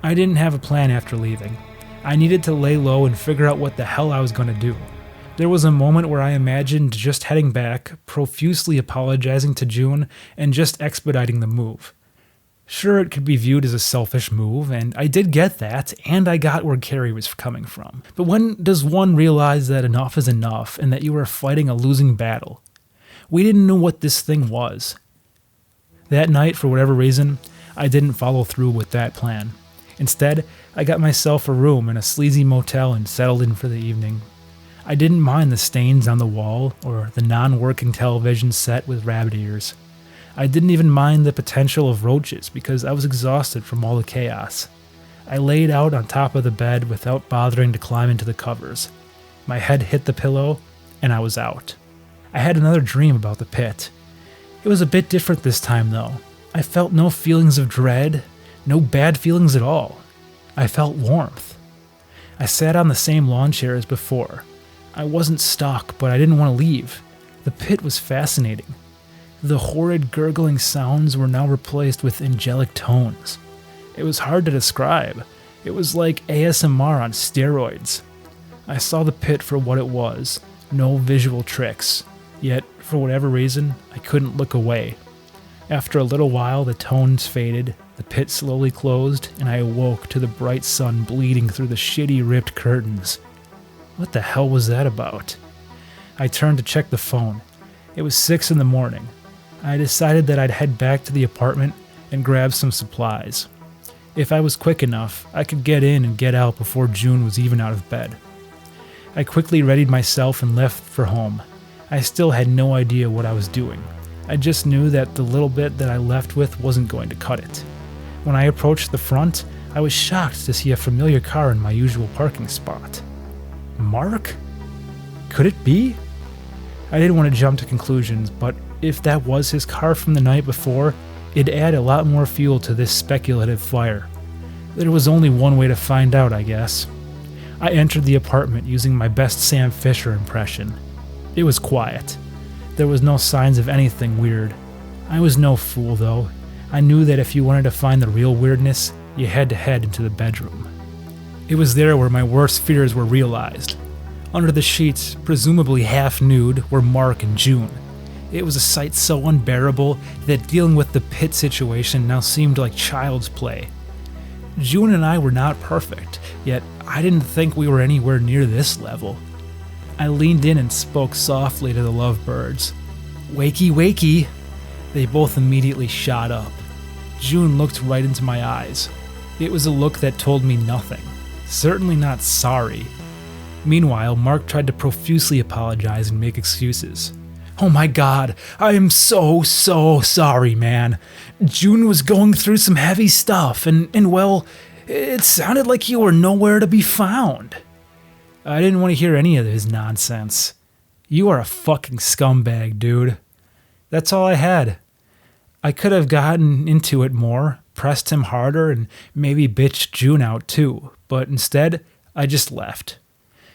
I didn't have a plan after leaving. I needed to lay low and figure out what the hell I was going to do. There was a moment where I imagined just heading back, profusely apologizing to June, and just expediting the move. Sure, it could be viewed as a selfish move, and I did get that, and I got where Carrie was coming from. But when does one realize that enough is enough and that you are fighting a losing battle? We didn't know what this thing was. That night, for whatever reason, I didn't follow through with that plan. Instead, I got myself a room in a sleazy motel and settled in for the evening. I didn't mind the stains on the wall or the non-working television set with rabbit ears. I didn't even mind the potential of roaches because I was exhausted from all the chaos. I laid out on top of the bed without bothering to climb into the covers. My head hit the pillow, and I was out. I had another dream about the pit. It was a bit different this time, though. I felt no feelings of dread, no bad feelings at all. I felt warmth. I sat on the same lawn chair as before. I wasn't stuck, but I didn't want to leave. The pit was fascinating. The horrid gurgling sounds were now replaced with angelic tones. It was hard to describe. It was like ASMR on steroids. I saw the pit for what it was, no visual tricks. Yet, for whatever reason, I couldn't look away. After a little while, the tones faded, the pit slowly closed, and I awoke to the bright sun bleeding through the shitty ripped curtains. What the hell was that about? I turned to check the phone. It was 6 in the morning. I decided that I'd head back to the apartment and grab some supplies. If I was quick enough, I could get in and get out before June was even out of bed. I quickly readied myself and left for home. I still had no idea what I was doing. I just knew that the little bit that I left with wasn't going to cut it. When I approached the front, I was shocked to see a familiar car in my usual parking spot. Mark? Could it be? I didn't want to jump to conclusions, but if that was his car from the night before, it'd add a lot more fuel to this speculative fire. There was only one way to find out, I guess. I entered the apartment using my best Sam Fisher impression. It was quiet. There was no signs of anything weird. I was no fool, though. I knew that if you wanted to find the real weirdness, you had to head into the bedroom. It was there where my worst fears were realized. Under the sheets, presumably half nude, were Mark and June. It was a sight so unbearable that dealing with the pit situation now seemed like child's play. June and I were not perfect, yet I didn't think we were anywhere near this level. I leaned in and spoke softly to the lovebirds. "Wakey, wakey." They both immediately shot up. June looked right into my eyes. It was a look that told me nothing. Certainly not sorry. Meanwhile, Mark tried to profusely apologize and make excuses. "Oh my God, I am so sorry, man. June was going through some heavy stuff, and well, it sounded like you were nowhere to be found." I didn't want to hear any of his nonsense. "You are a fucking scumbag, dude." That's all I had. I could have gotten into it more, pressed him harder, and maybe bitched June out too, but instead, I just left.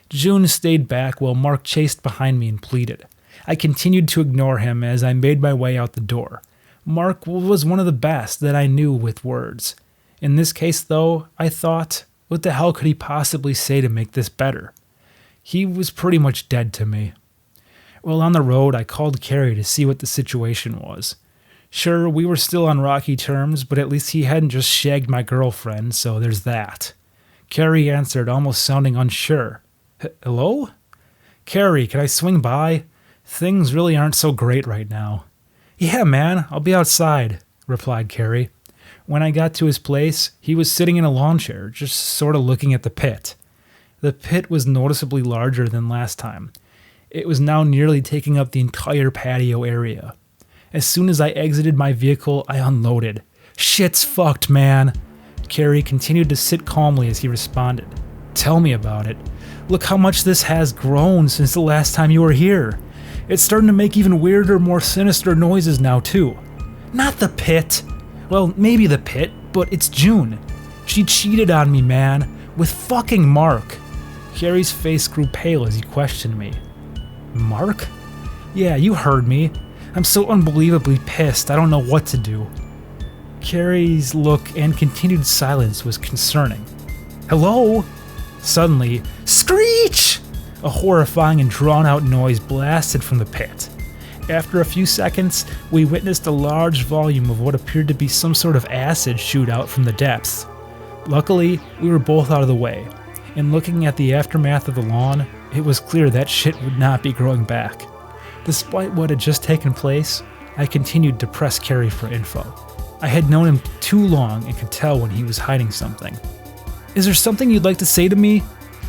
June stayed back while Mark chased behind me and pleaded. I continued to ignore him as I made my way out the door. Mark was one of the best that I knew with words. In this case, though, I thought, what the hell could he possibly say to make this better? He was pretty much dead to me. Well, on the road, I called Carrie to see what the situation was. Sure, we were still on rocky terms, but at least he hadn't just shagged my girlfriend, so there's that. Carrie answered, almost sounding unsure. Hello? Carrie, can I swing by? Things really aren't so great right now. Yeah, man, I'll be outside, replied Carrie. When I got to his place, he was sitting in a lawn chair, just sort of looking at the pit. The pit was noticeably larger than last time. It was now nearly taking up the entire patio area. As soon as I exited my vehicle, I unloaded. Shit's fucked, man. Carrie continued to sit calmly as he responded. Tell me about it. Look how much this has grown since the last time you were here. It's starting to make even weirder, more sinister noises now, too. Not the pit. Well, maybe the pit, but it's June. She cheated on me, man. With fucking Mark. Carrie's face grew pale as he questioned me. Mark? Yeah, you heard me. I'm so unbelievably pissed, I don't know what to do. Carrie's look and continued silence was concerning. Hello? Suddenly, screech! A horrifying and drawn-out noise blasted from the pit. After a few seconds, we witnessed a large volume of what appeared to be some sort of acid shoot out from the depths. Luckily, we were both out of the way, and looking at the aftermath of the lawn, it was clear that shit would not be growing back. Despite what had just taken place, I continued to press Carrie for info. I had known him too long and could tell when he was hiding something. Is there something you'd like to say to me?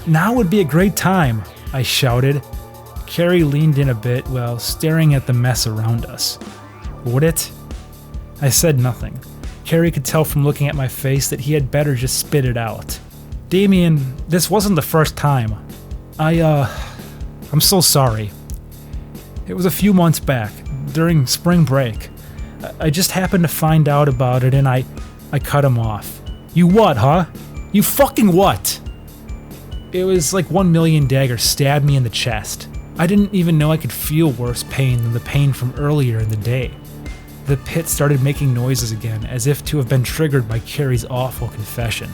Now would be a great time, I shouted. Carrie leaned in a bit while staring at the mess around us. Would it? I said nothing. Carrie could tell from looking at my face that he had better just spit it out. Damien, this wasn't the first time. I'm so sorry. It was a few months back, during spring break. I just happened to find out about it and I cut him off. You what, huh? You fucking what? It was like 1,000,000 daggers stabbed me in the chest. I didn't even know I could feel worse pain than the pain from earlier in the day. The pit started making noises again, as if to have been triggered by Carrie's awful confession.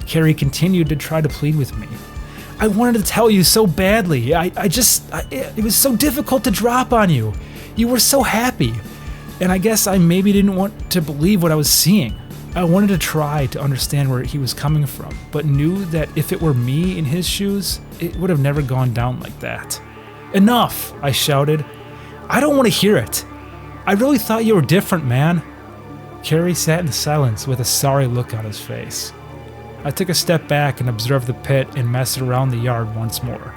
Carrie continued to try to plead with me. I wanted to tell you so badly. It was so difficult to drop on you. You were so happy. And I guess I maybe didn't want to believe what I was seeing. I wanted to try to understand where he was coming from, but knew that if it were me in his shoes, it would have never gone down like that. Enough, I shouted. I don't want to hear it. I really thought you were different, man. Carrie sat in silence with a sorry look on his face. I took a step back and observed the pit and messed around the yard once more.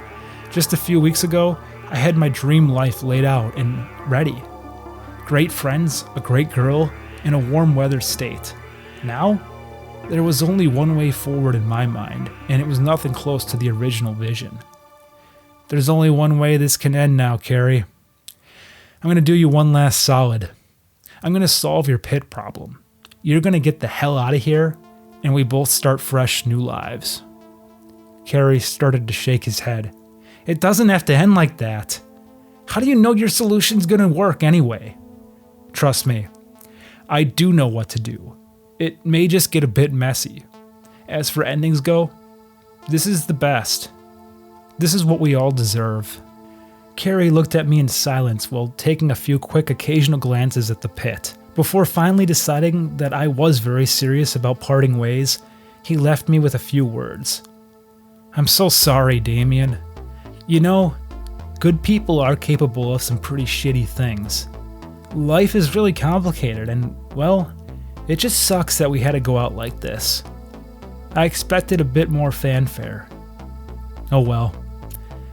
Just a few weeks ago, I had my dream life laid out and ready. Great friends, a great girl, and a warm weather state. Now, there was only one way forward in my mind, and it was nothing close to the original vision. There's only one way this can end now, Carrie. I'm going to do you one last solid. I'm going to solve your pit problem. You're going to get the hell out of here, and we both start fresh new lives. Carrie started to shake his head. It doesn't have to end like that. How do you know your solution's going to work anyway? Trust me, I do know what to do. It may just get a bit messy. As for endings go, this is the best. This is what we all deserve. Carrie looked at me in silence while taking a few quick occasional glances at the pit. Before finally deciding that I was very serious about parting ways, he left me with a few words. I'm so sorry, Damien. You know, good people are capable of some pretty shitty things. Life is really complicated and, well, it just sucks that we had to go out like this. I expected a bit more fanfare. Oh well.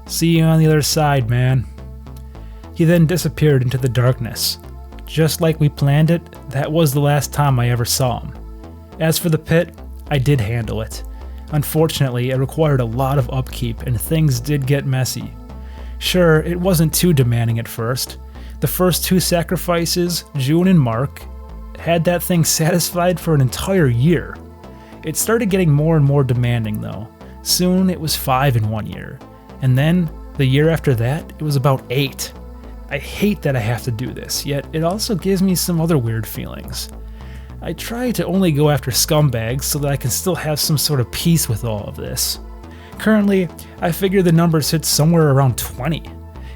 See you on the other side, man. He then disappeared into the darkness. Just like we planned it, that was the last time I ever saw him. As for the pit, I did handle it. Unfortunately, it required a lot of upkeep and things did get messy. Sure, it wasn't too demanding at first. The first 2 sacrifices, June and Mark, had that thing satisfied for an entire year. It started getting more and more demanding though. Soon it was 5 in 1 year. And then, the year after that, it was about 8. I hate that I have to do this, yet it also gives me some other weird feelings. I try to only go after scumbags so that I can still have some sort of peace with all of this. Currently, I figure the number sits somewhere around 20.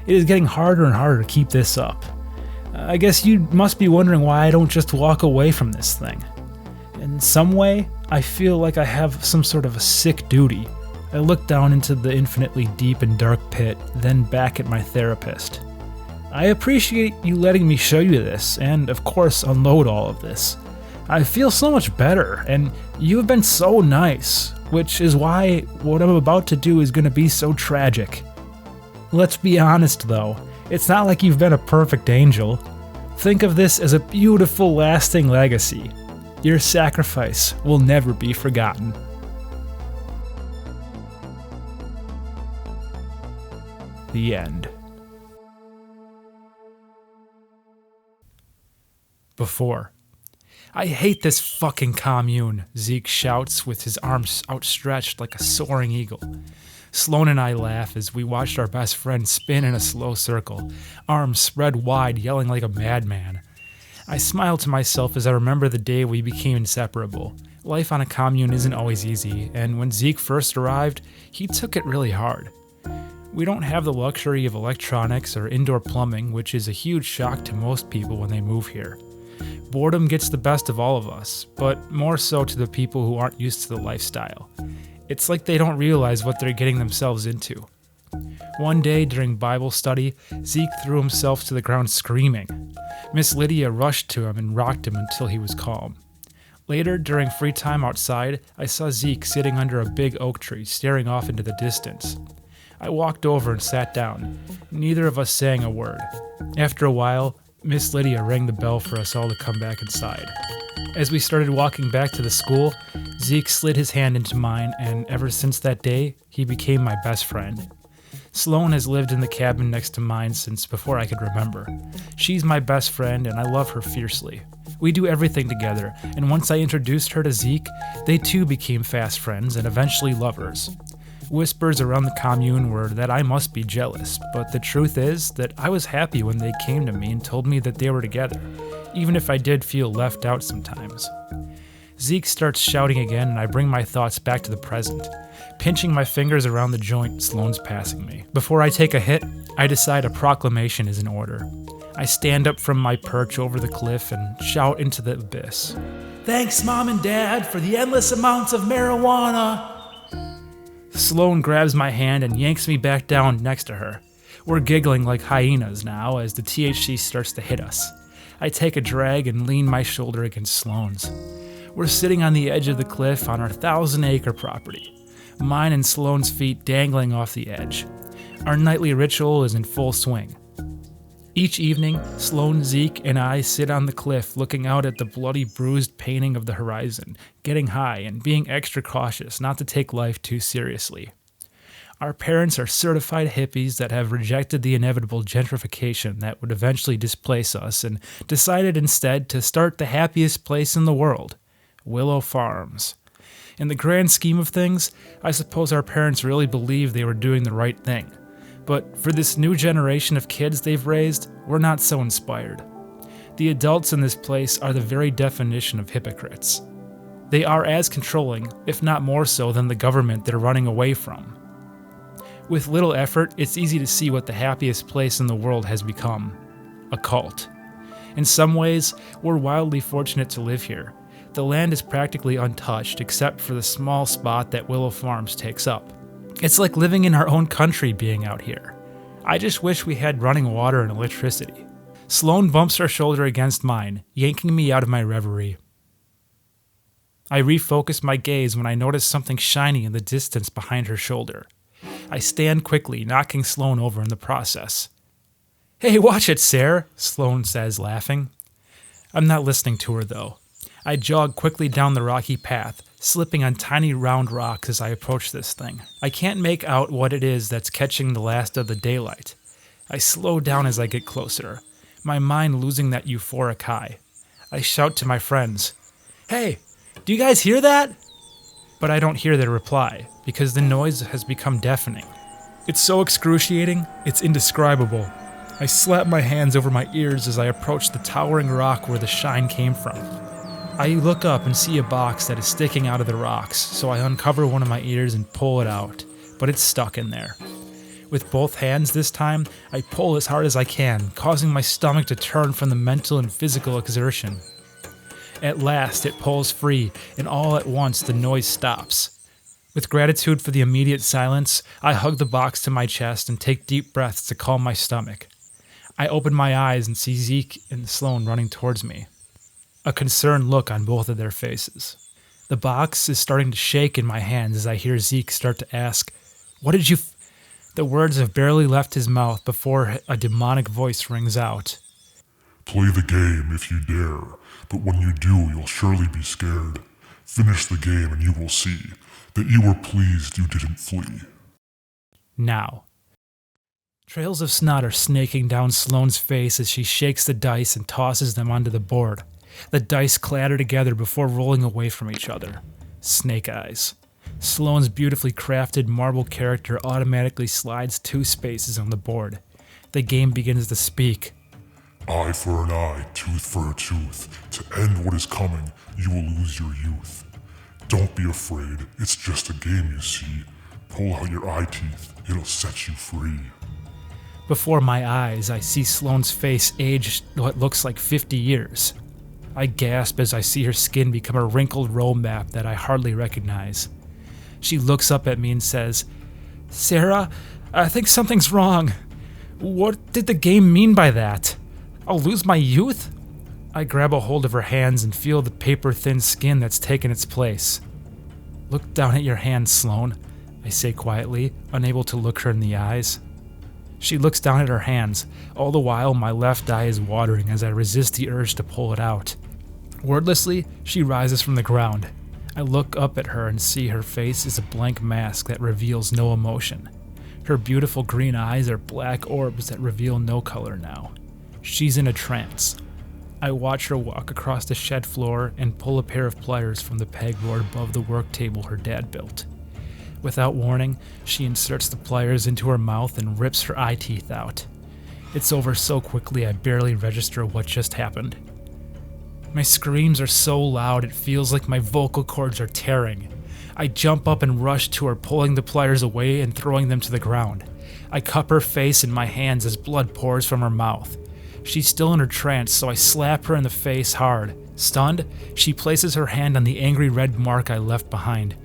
It is getting harder and harder to keep this up. I guess you must be wondering why I don't just walk away from this thing. In some way, I feel like I have some sort of a sick duty. I look down into the infinitely deep and dark pit, then back at my therapist. I appreciate you letting me show you this, and of course unload all of this. I feel so much better, and you have been so nice, which is why what I'm about to do is going to be so tragic. Let's be honest though, it's not like you've been a perfect angel. Think of this as a beautiful, lasting legacy. Your sacrifice will never be forgotten. The end. Before. I hate this fucking commune, Zeke shouts with his arms outstretched like a soaring eagle. Sloan and I laugh as we watched our best friend spin in a slow circle, arms spread wide, yelling like a madman. I smile to myself as I remember the day we became inseparable. Life on a commune isn't always easy, and when Zeke first arrived, he took it really hard. We don't have the luxury of electronics or indoor plumbing, which is a huge shock to most people when they move here. Boredom gets the best of all of us, but more so to the people who aren't used to the lifestyle. It's like they don't realize what they're getting themselves into. One day during Bible study, Zeke threw himself to the ground screaming. Miss Lydia rushed to him and rocked him until he was calm. Later, during free time outside, I saw Zeke sitting under a big oak tree, staring off into the distance. I walked over and sat down, neither of us saying a word. After a while, Miss Lydia rang the bell for us all to come back inside. As we started walking back to the school, Zeke slid his hand into mine, and ever since that day, he became my best friend. Sloan has lived in the cabin next to mine since before I could remember. She's my best friend, and I love her fiercely. We do everything together, and once I introduced her to Zeke, they too became fast friends and eventually lovers. Whispers around the commune were that I must be jealous, but the truth is that I was happy when they came to me and told me that they were together, even if I did feel left out sometimes. Zeke starts shouting again, and I bring my thoughts back to the present, pinching my fingers around the joint Sloan's passing me. Before I take a hit, I decide a proclamation is in order. I stand up from my perch over the cliff and shout into the abyss. "Thanks, Mom and Dad, for the endless amounts of marijuana!" Sloan grabs my hand and yanks me back down next to her. We're giggling like hyenas now as the THC starts to hit us. I take a drag and lean my shoulder against Sloan's. We're sitting on the edge of the cliff on our 1,000-acre property, mine and Sloan's feet dangling off the edge. Our nightly ritual is in full swing. Each evening, Sloan, Zeke, and I sit on the cliff looking out at the bloody, bruised painting of the horizon, getting high and being extra cautious not to take life too seriously. Our parents are certified hippies that have rejected the inevitable gentrification that would eventually displace us and decided instead to start the happiest place in the world, Willow Farms. In the grand scheme of things, I suppose our parents really believed they were doing the right thing. But for this new generation of kids they've raised, we're not so inspired. The adults in this place are the very definition of hypocrites. They are as controlling, if not more so, than the government they're running away from. With little effort, it's easy to see what the happiest place in the world has become: a cult. In some ways, we're wildly fortunate to live here. The land is practically untouched except for the small spot that Willow Farms takes up. It's like living in our own country being out here. I just wish we had running water and electricity. Sloan bumps her shoulder against mine, yanking me out of my reverie. I refocus my gaze when I notice something shiny in the distance behind her shoulder. I stand quickly, knocking Sloan over in the process. "Hey, watch it, Sarah," Sloan says, laughing. I'm not listening to her, though. I jog quickly down the rocky path, slipping on tiny round rocks as I approach this thing. I can't make out what it is that's catching the last of the daylight. I slow down as I get closer, my mind losing that euphoric high. I shout to my friends, "Hey, do you guys hear that?" But I don't hear their reply, because the noise has become deafening. It's so excruciating, it's indescribable. I slap my hands over my ears as I approach the towering rock where the shine came from. I look up and see a box that is sticking out of the rocks, so I uncover one of my ears and pull it out, but it's stuck in there. With both hands this time, I pull as hard as I can, causing my stomach to turn from the mental and physical exertion. At last, it pulls free, and all at once the noise stops. With gratitude for the immediate silence, I hug the box to my chest and take deep breaths to calm my stomach. I open my eyes and see Zeke and Sloan running towards me. A concerned look on both of their faces. The box is starting to shake in my hands as I hear Zeke start to ask, "What did you The words have barely left his mouth before a demonic voice rings out. "Play the game if you dare, but when you do, you'll surely be scared. Finish the game and you will see that you were pleased you didn't flee." Now. Trails of snot are snaking down Sloane's face as she shakes the dice and tosses them onto the board. The dice clatter together before rolling away from each other. Snake eyes. Sloane's beautifully crafted marble character automatically slides 2 spaces on the board. The game begins to speak. "Eye for an eye, tooth for a tooth. To end what is coming, you will lose your youth. Don't be afraid, it's just a game, you see. Pull out your eye teeth, it'll set you free." Before my eyes, I see Sloane's face age what looks like 50 years. I gasp as I see her skin become a wrinkled road map that I hardly recognize. She looks up at me and says, "Sarah, I think something's wrong. What did the game mean by that? I'll lose my youth?" I grab a hold of her hands and feel the paper-thin skin that's taken its place. "Look down at your hands, Sloane," I say quietly, unable to look her in the eyes. She looks down at her hands. All the while, my left eye is watering as I resist the urge to pull it out. Wordlessly, she rises from the ground. I look up at her and see her face is a blank mask that reveals no emotion. Her beautiful green eyes are black orbs that reveal no color now. She's in a trance. I watch her walk across the shed floor and pull a pair of pliers from the pegboard above the work table her dad built. Without warning, she inserts the pliers into her mouth and rips her eye teeth out. It's over so quickly I barely register what just happened. My screams are so loud it feels like my vocal cords are tearing. I jump up and rush to her, pulling the pliers away and throwing them to the ground. I cup her face in my hands as blood pours from her mouth. She's still in her trance, so I slap her in the face hard. Stunned, she places her hand on the angry red mark I left behind.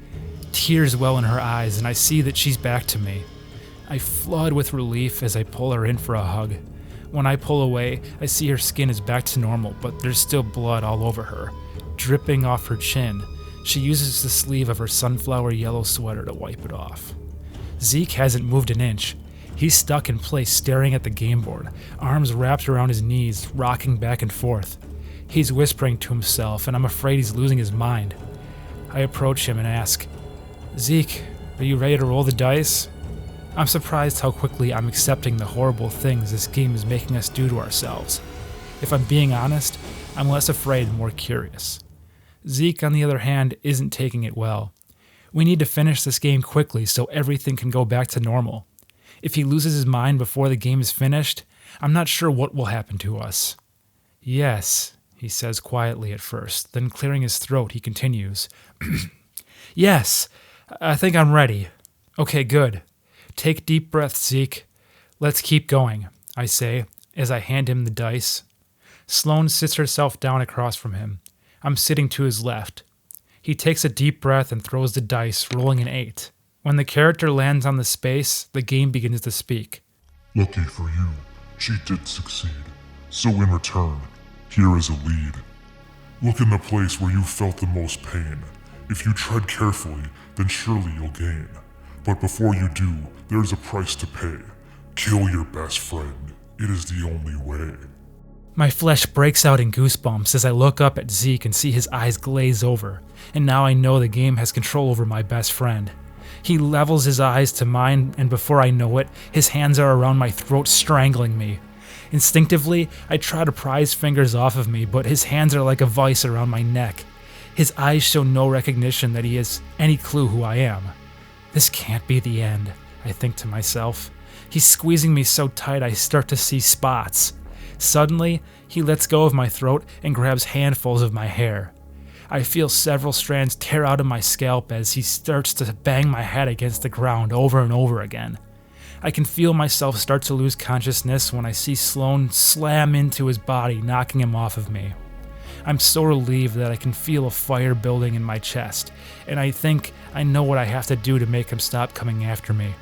Tears well in her eyes, and I see that she's back to me. I flood with relief as I pull her in for a hug. When I pull away, I see her skin is back to normal, but there's still blood all over her, dripping off her chin. She uses the sleeve of her sunflower yellow sweater to wipe it off. Zeke hasn't moved an inch. He's stuck in place staring at the game board, arms wrapped around his knees, rocking back and forth. He's whispering to himself, and I'm afraid he's losing his mind. I approach him and ask, "Zeke, are you ready to roll the dice?" I'm surprised how quickly I'm accepting the horrible things this game is making us do to ourselves. If I'm being honest, I'm less afraid and more curious. Zeke, on the other hand, isn't taking it well. We need to finish this game quickly so everything can go back to normal. If he loses his mind before the game is finished, I'm not sure what will happen to us. "Yes," he says quietly at first, then clearing his throat, he continues. "Yes, I think I'm ready." "Okay, good. Take deep breaths, Zeke. Let's keep going," I say, as I hand him the dice. Sloane sits herself down across from him. I'm sitting to his left. He takes a deep breath and throws the dice, rolling an 8. When the character lands on the space, the game begins to speak. "Lucky for you, she did succeed. So in return, here is a lead. Look in the place where you felt the most pain. If you tread carefully, then surely you'll gain. But before you do, there's a price to pay. Kill your best friend. It is the only way." My flesh breaks out in goosebumps as I look up at Zeke and see his eyes glaze over, and now I know the game has control over my best friend. He levels his eyes to mine, and before I know it, his hands are around my throat, strangling me. Instinctively, I try to pry his fingers off of me, but his hands are like a vice around my neck. His eyes show no recognition that he has any clue who I am. This can't be the end, I think to myself. He's squeezing me so tight I start to see spots. Suddenly, he lets go of my throat and grabs handfuls of my hair. I feel several strands tear out of my scalp as he starts to bang my head against the ground over and over again. I can feel myself start to lose consciousness when I see Sloan slam into his body, knocking him off of me. I'm so relieved that I can feel a fire building in my chest, and I think I know what I have to do to make him stop coming after me.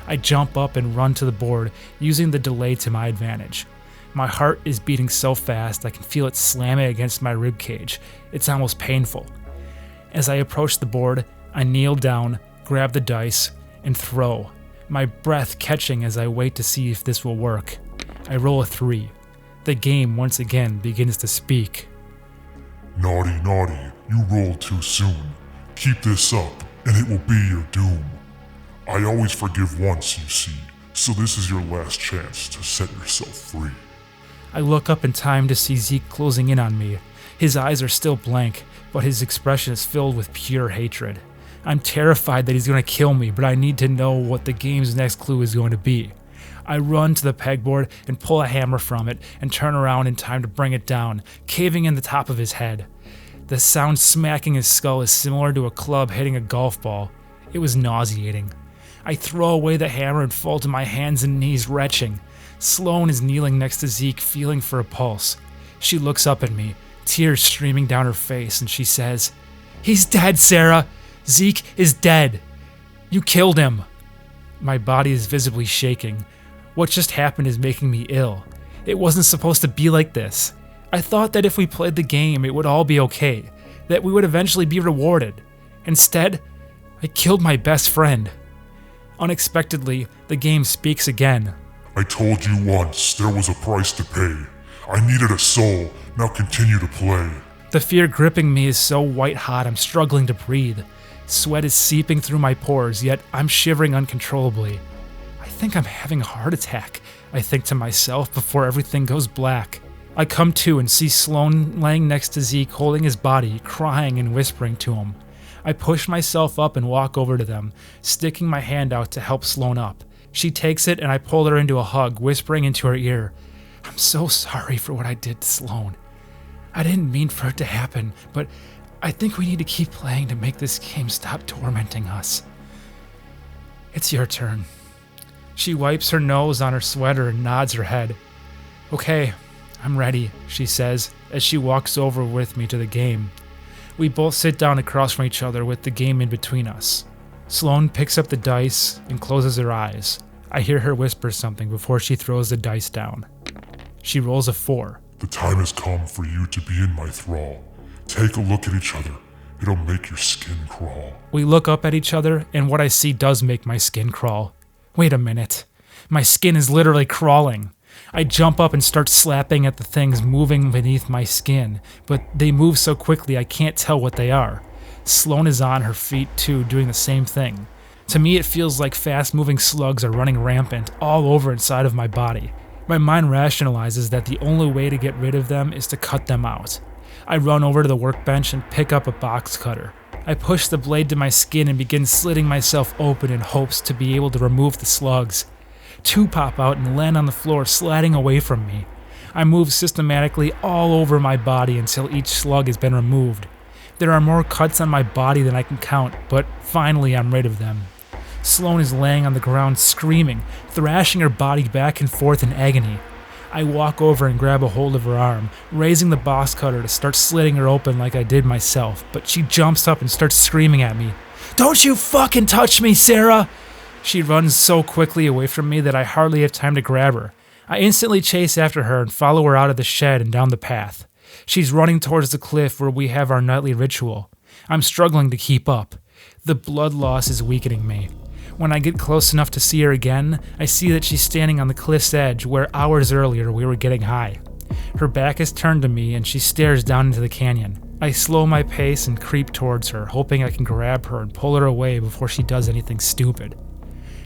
I jump up and run to the board, using the delay to my advantage. My heart is beating so fast I can feel it slamming against my ribcage. It's almost painful. As I approach the board, I kneel down, grab the dice, and throw, my breath catching as I wait to see if this will work. I roll a 3. The game once again begins to speak. Naughty, naughty, you rolled too soon. Keep this up, and it will be your doom. I always forgive once, you see, so this is your last chance to set yourself free. I look up in time to see Zeke closing in on me. His eyes are still blank, but his expression is filled with pure hatred. I'm terrified that he's going to kill me, but I need to know what the game's next clue is going to be. I run to the pegboard and pull a hammer from it and turn around in time to bring it down, caving in the top of his head. The sound smacking his skull is similar to a club hitting a golf ball. It was nauseating. I throw away the hammer and fall to my hands and knees, retching. Sloan is kneeling next to Zeke, feeling for a pulse. She looks up at me, tears streaming down her face, and she says, "He's dead, Sarah! Zeke is dead! You killed him!" My body is visibly shaking. What just happened is making me ill. It wasn't supposed to be like this. I thought that if we played the game, it would all be okay, that we would eventually be rewarded. Instead, I killed my best friend. Unexpectedly, the game speaks again. I told you once there was a price to pay. I needed a soul, now continue to play. The fear gripping me is so white-hot I'm struggling to breathe. Sweat is seeping through my pores, yet I'm shivering uncontrollably. I think I'm having a heart attack, I think to myself before everything goes black. I come to and see Sloan laying next to Zeke, holding his body, crying and whispering to him. I push myself up and walk over to them, sticking my hand out to help Sloan up. She takes it and I pull her into a hug, whispering into her ear, "I'm so sorry for what I did to Sloan. I didn't mean for it to happen, but I think we need to keep playing to make this game stop tormenting us. It's your turn." She wipes her nose on her sweater and nods her head. "Okay, I'm ready," she says as she walks over with me to the game. We both sit down across from each other with the game in between us. Sloan picks up the dice and closes her eyes. I hear her whisper something before she throws the dice down. She rolls a 4. The time has come for you to be in my thrall. Take a look at each other. It'll make your skin crawl. We look up at each other, and what I see does make my skin crawl. Wait a minute. My skin is literally crawling. I jump up and start slapping at the things moving beneath my skin, but they move so quickly I can't tell what they are. Sloan is on her feet too, doing the same thing. To me, it feels like fast-moving slugs are running rampant all over inside of my body. My mind rationalizes that the only way to get rid of them is to cut them out. I run over to the workbench and pick up a box cutter. I push the blade to my skin and begin slitting myself open in hopes to be able to remove the slugs. 2 pop out and land on the floor, sliding away from me. I move systematically all over my body until each slug has been removed. There are more cuts on my body than I can count, but finally I'm rid of them. Sloan is laying on the ground screaming, thrashing her body back and forth in agony. I walk over and grab a hold of her arm, raising the box cutter to start slitting her open like I did myself, but she jumps up and starts screaming at me. "Don't you fucking touch me, Sarah!" She runs so quickly away from me that I hardly have time to grab her. I instantly chase after her and follow her out of the shed and down the path. She's running towards the cliff where we have our nightly ritual. I'm struggling to keep up. The blood loss is weakening me. When I get close enough to see her again, I see that she's standing on the cliff's edge where hours earlier we were getting high. Her back is turned to me and she stares down into the canyon. I slow my pace and creep towards her, hoping I can grab her and pull her away before she does anything stupid.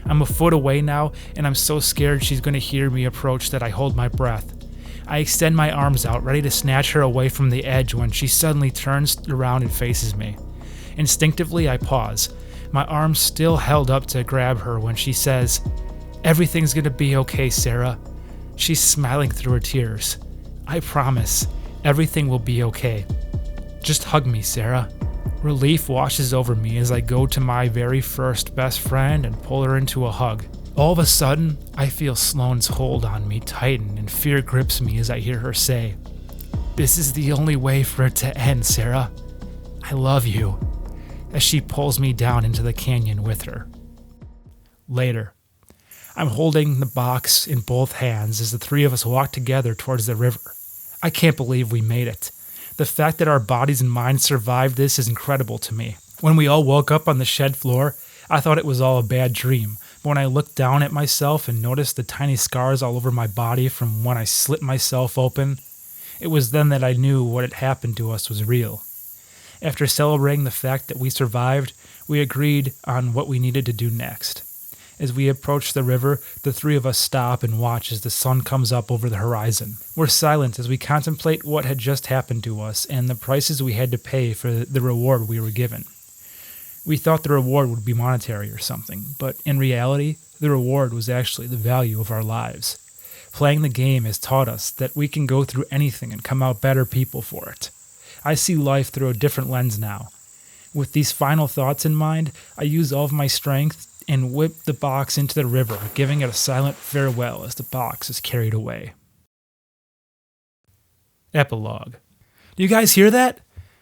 I'm a foot away now, and I'm so scared she's going to hear me approach that I hold my breath. I extend my arms out, ready to snatch her away from the edge when she suddenly turns around and faces me. Instinctively, I pause, my arms still held up to grab her when she says, "Everything's going to be okay, Sarah." She's smiling through her tears. "I promise, everything will be okay." Just hug me, Sarah. Relief washes over me as I go to my very first best friend and pull her into a hug. All of a sudden, I feel Sloane's hold on me tighten and fear grips me as I hear her say, "This is the only way for it to end, Sarah. I love you," as she pulls me down into the canyon with her. Later, I'm holding the box in both hands as the three of us walk together towards the river. I can't believe we made it. The fact that our bodies and minds survived this is incredible to me. When we all woke up on the shed floor, I thought it was all a bad dream. But when I looked down at myself and noticed the tiny scars all over my body from when I slit myself open, it was then that I knew what had happened to us was real. After celebrating the fact that we survived, we agreed on what we needed to do next. As we approach the river, the three of us stop and watch as the sun comes up over the horizon. We're silent as we contemplate what had just happened to us and the prices we had to pay for the reward we were given. We thought the reward would be monetary or something, but in reality, the reward was actually the value of our lives. Playing the game has taught us that we can go through anything and come out better people for it. I see life through a different lens now. With these final thoughts in mind, I use all of my strength and whip the box into the river, giving it a silent farewell as the box is carried away. Epilogue. Do you guys hear that?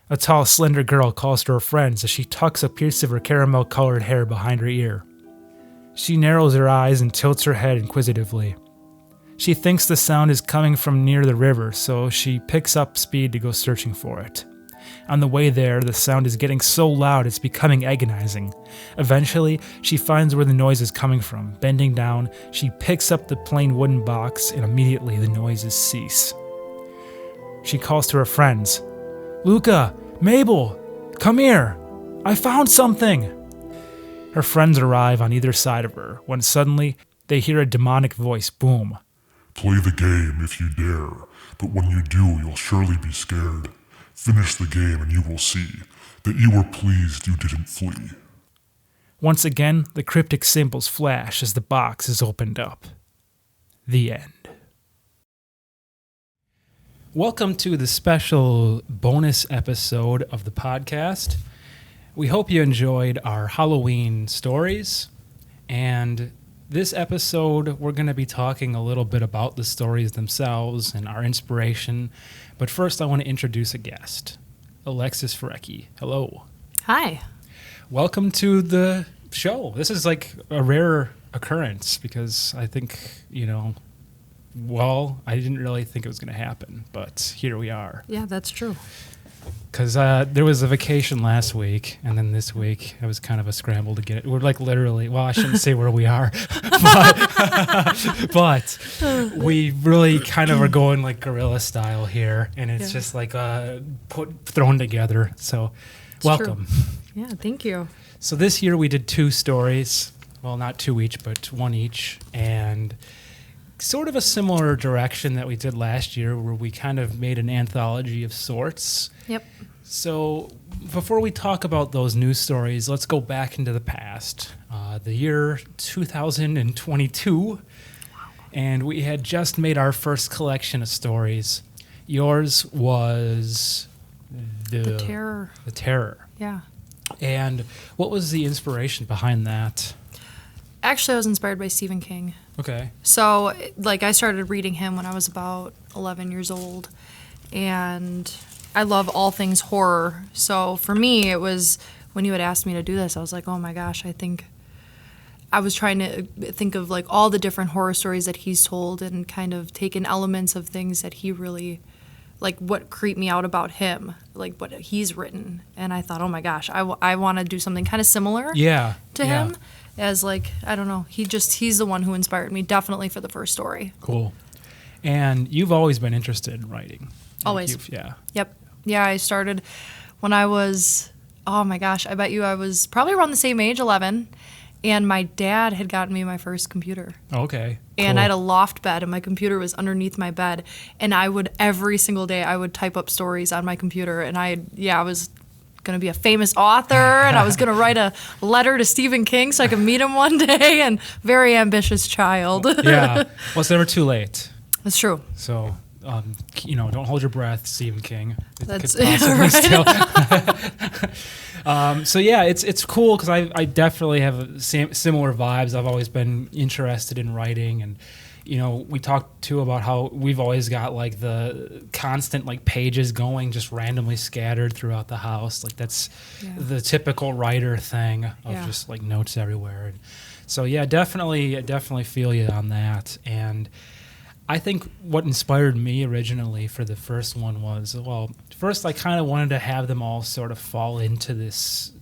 A tall, slender girl calls to her friends as she tucks a piece of her caramel-colored hair behind her ear. She narrows her eyes and tilts her head inquisitively. She thinks the sound is coming from near the river, so she picks up speed to go searching for it. On the way there, the sound is getting so loud it's becoming agonizing. Eventually, she finds where the noise is coming from. Bending down, she picks up the plain wooden box, and immediately the noises cease. She calls to her friends. "Luca, Mabel, come here. I found something." Her friends arrive on either side of her, when suddenly they hear a demonic voice boom. "Play the game if you dare, but when you do, you'll surely be scared. Finish the game and you will see that you were pleased you didn't flee." Once again, the cryptic symbols flash as the box is opened up. The end. Welcome to the special bonus episode of the podcast. We hope you enjoyed our Halloween stories, and this episode, we're going to be talking a little bit about the stories themselves and our inspiration. But first, I want to introduce a guest, Alexis Forecki. Hello. Hi. Welcome to the show. This is like a rare occurrence because I think, I didn't really think it was going to happen, but here we are. Yeah, that's true. Because there was a vacation last week, and then this week it was kind of a scramble to get it. We're like literally, well, I shouldn't say where we are, but we really kind of are going like guerrilla style here, and it's just like thrown together. So It's welcome. True. Yeah, thank you. So this year we did 2 stories. Well, not 2 each, but 1 each, and sort of a similar direction that we did last year where we kind of made an anthology of sorts. Yep. So before we talk about those news stories, let's go back into the past, the year 2022. Wow. And we had just made our first collection of stories. Yours was The Terror. The Terror. Yeah. And what was the inspiration behind that? Actually, I was inspired by Stephen King. Okay. So, I started reading him when I was about 11 years old, and I love all things horror. So, for me, it was, when you had asked me to do this, I was like, oh my gosh, I think I was trying to think of, all the different horror stories that he's told and kind of taken elements of things that he really, what creeped me out about him, what he's written. And I thought, oh my gosh, I want to do something kind of similar to him. As I don't know, he's the one who inspired me, definitely for the first story. Cool. And you've always been interested in writing. Always. Yeah. Yep. Yeah, I started when I was, oh my gosh, I bet you I was probably around the same age, 11, and my dad had gotten me my first computer. Okay. And cool. I had a loft bed, and my computer was underneath my bed, and every single day, I would type up stories on my computer, and I was going to be a famous author, and I was going to write a letter to Stephen King so I could meet him one day, and very ambitious child. Yeah. Well, it's never too late. That's true. So don't hold your breath, Stephen King. It That's could possibly right. So yeah, it's cool because I definitely have similar vibes. I've always been interested in writing, and we talked too about how we've always got like the constant like pages going, just randomly scattered throughout the house. Like that's the typical writer thing of just like notes everywhere. And so yeah, I definitely feel you on that. And I think what inspired me originally for the first one was, well, first I kind of wanted to have them all sort of fall into this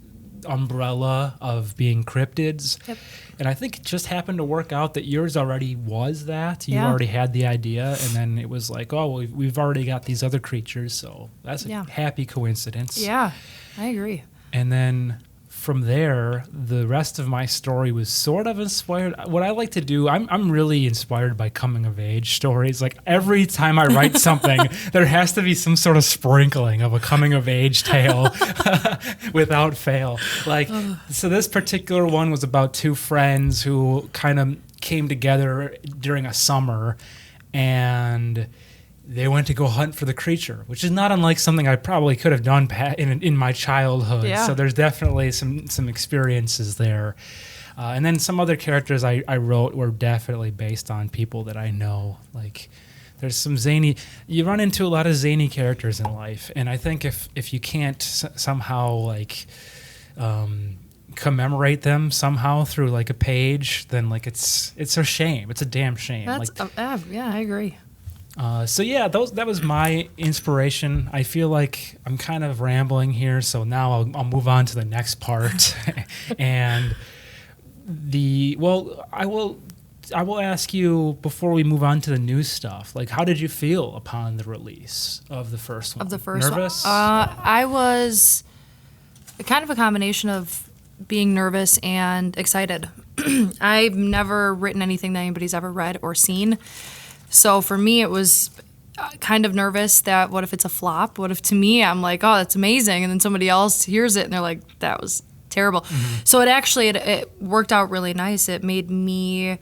umbrella of being cryptids. Yep. And I think it just happened to work out that yours already was that. You already had the idea, and then it was like, oh, well, we've already got these other creatures, so that's a happy coincidence. Yeah, I agree. And then from there, the rest of my story was sort of inspired. What I like to do, I'm really inspired by coming of age stories. Like every time I write something, there has to be some sort of sprinkling of a coming of age tale without fail. Like, so this particular one was about two friends who kind of came together during a summer, and they went to go hunt for the creature, which is not unlike something I probably could have done in my childhood. Yeah. So there's definitely some experiences there. And then some other characters I wrote were definitely based on people that I know. Like there's some you run into a lot of zany characters in life. And I think if you can't somehow like commemorate them somehow through like a page, then like it's a shame. It's a damn shame. Yeah, I agree. So yeah, that was my inspiration. I feel like I'm kind of rambling here, so now I'll move on to the next part. And I will ask you before we move on to the new stuff. Like, how did you feel upon the release of the first one? Nervous? I was kind of a combination of being nervous and excited. I've never written anything that anybody's ever read or seen. So for me, it was kind of nervous that what if it's a flop? What if to me, I'm like, oh, that's amazing. And then somebody else hears it and they're like, that was terrible. Mm-hmm. So it worked out really nice. It made me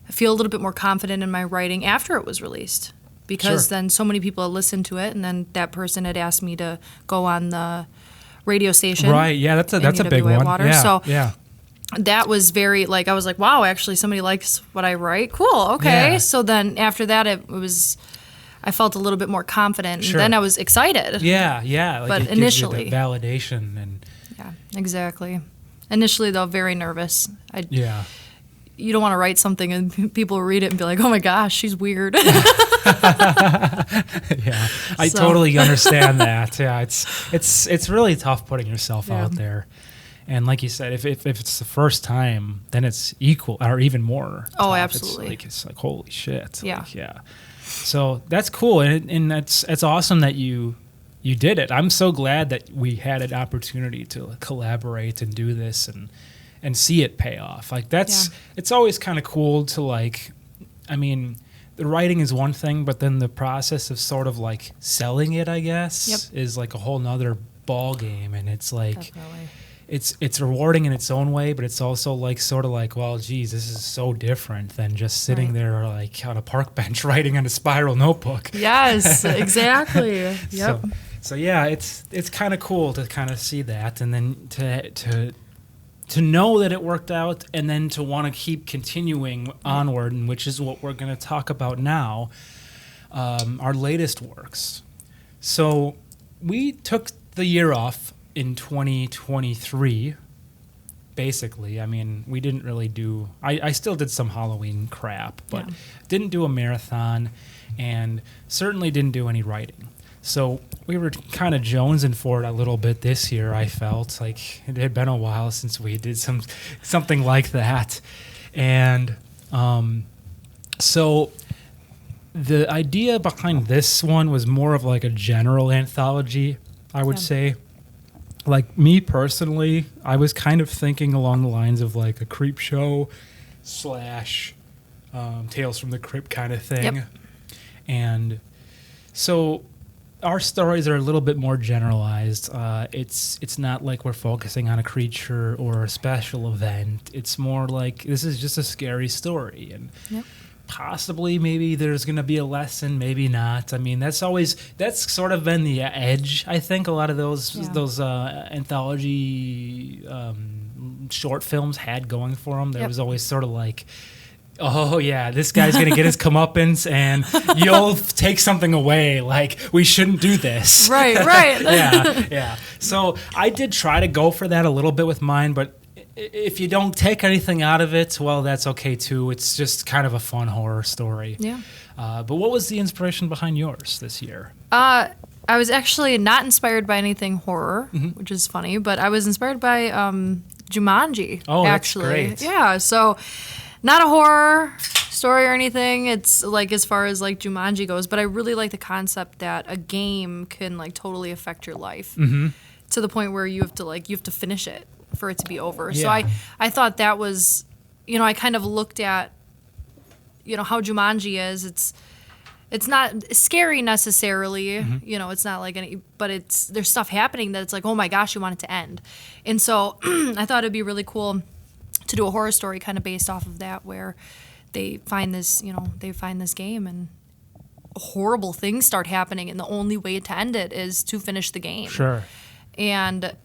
feel a little bit more confident in my writing after it was released. Because then so many people had listened to it, and then that person had asked me to go on the radio station. Right, yeah, that's a big one. Water. Yeah, so yeah. That was very, like, I was like, wow, actually somebody likes what I write. Cool, okay. Yeah. So then after that, I felt a little bit more confident. Sure. And then I was excited. Yeah. Like but it gives initially. you the validation. And yeah, exactly. Initially, though, very nervous. Yeah. You don't want to write something and people read it and be like, oh my gosh, she's weird. Yeah, I totally understand that. Yeah, it's really tough putting yourself out there. And like you said, if it's the first time, then it's equal or even more. Oh, tough. absolutely. It's like holy shit. Yeah. Like, yeah. So that's cool, and that's awesome that you did it. I'm so glad that we had an opportunity to collaborate and do this and see it pay off. Like it's always kind of cool to like, I mean, the writing is one thing, but then the process of sort of like selling it, I guess, is like a whole nother ball game, and it's like. Definitely. It's rewarding in its own way, but it's also like sort of like, well, geez, this is so different than just sitting there like on a park bench writing on a spiral notebook. Yes, exactly. Yep. So yeah, it's kind of cool to kind of see that, and then to know that it worked out, and then to want to keep continuing onward, and which is what we're going to talk about now, our latest works. So we took the year off in 2023, basically. I mean, we didn't really do... I still did some Halloween crap, but didn't do a marathon, and certainly didn't do any writing. So we were kind of jonesing for it a little bit this year, I felt. Like, it had been a while since we did something like that. And so the idea behind this one was more of like a general anthology, I would say. Like, me personally, I was kind of thinking along the lines of like a creep show / Tales from the Crypt kind of thing. Yep. And so our stories are a little bit more generalized. It's not like we're focusing on a creature or a special event. It's more like this is just a scary story. And possibly maybe there's going to be a lesson, maybe not. I mean, that's sort of been the edge, I think, a lot of those anthology short films had going for them. There was always sort of like, oh yeah, this guy's gonna get his comeuppance, and you'll take something away. Like, we shouldn't do this. Right. Yeah. So I did try to go for that a little bit with mine, but if you don't take anything out of it, well, that's okay too. It's just kind of a fun horror story. Yeah. But what was the inspiration behind yours this year? I was actually not inspired by anything horror, which is funny, but I was inspired by Jumanji. Oh, actually. That's great. Yeah. So. Not a horror story or anything. It's like as far as like Jumanji goes, but I really like the concept that a game can like totally affect your life to the point where you have to finish it for it to be over. Yeah. So I thought that was, I kind of looked at, how Jumanji is. It's not scary necessarily, it's not like but there's stuff happening that it's like, oh my gosh, you want it to end. And so I thought it'd be really cool to do a horror story kind of based off of that, where they find this game and horrible things start happening, and the only way to end it is to finish the game. Sure. And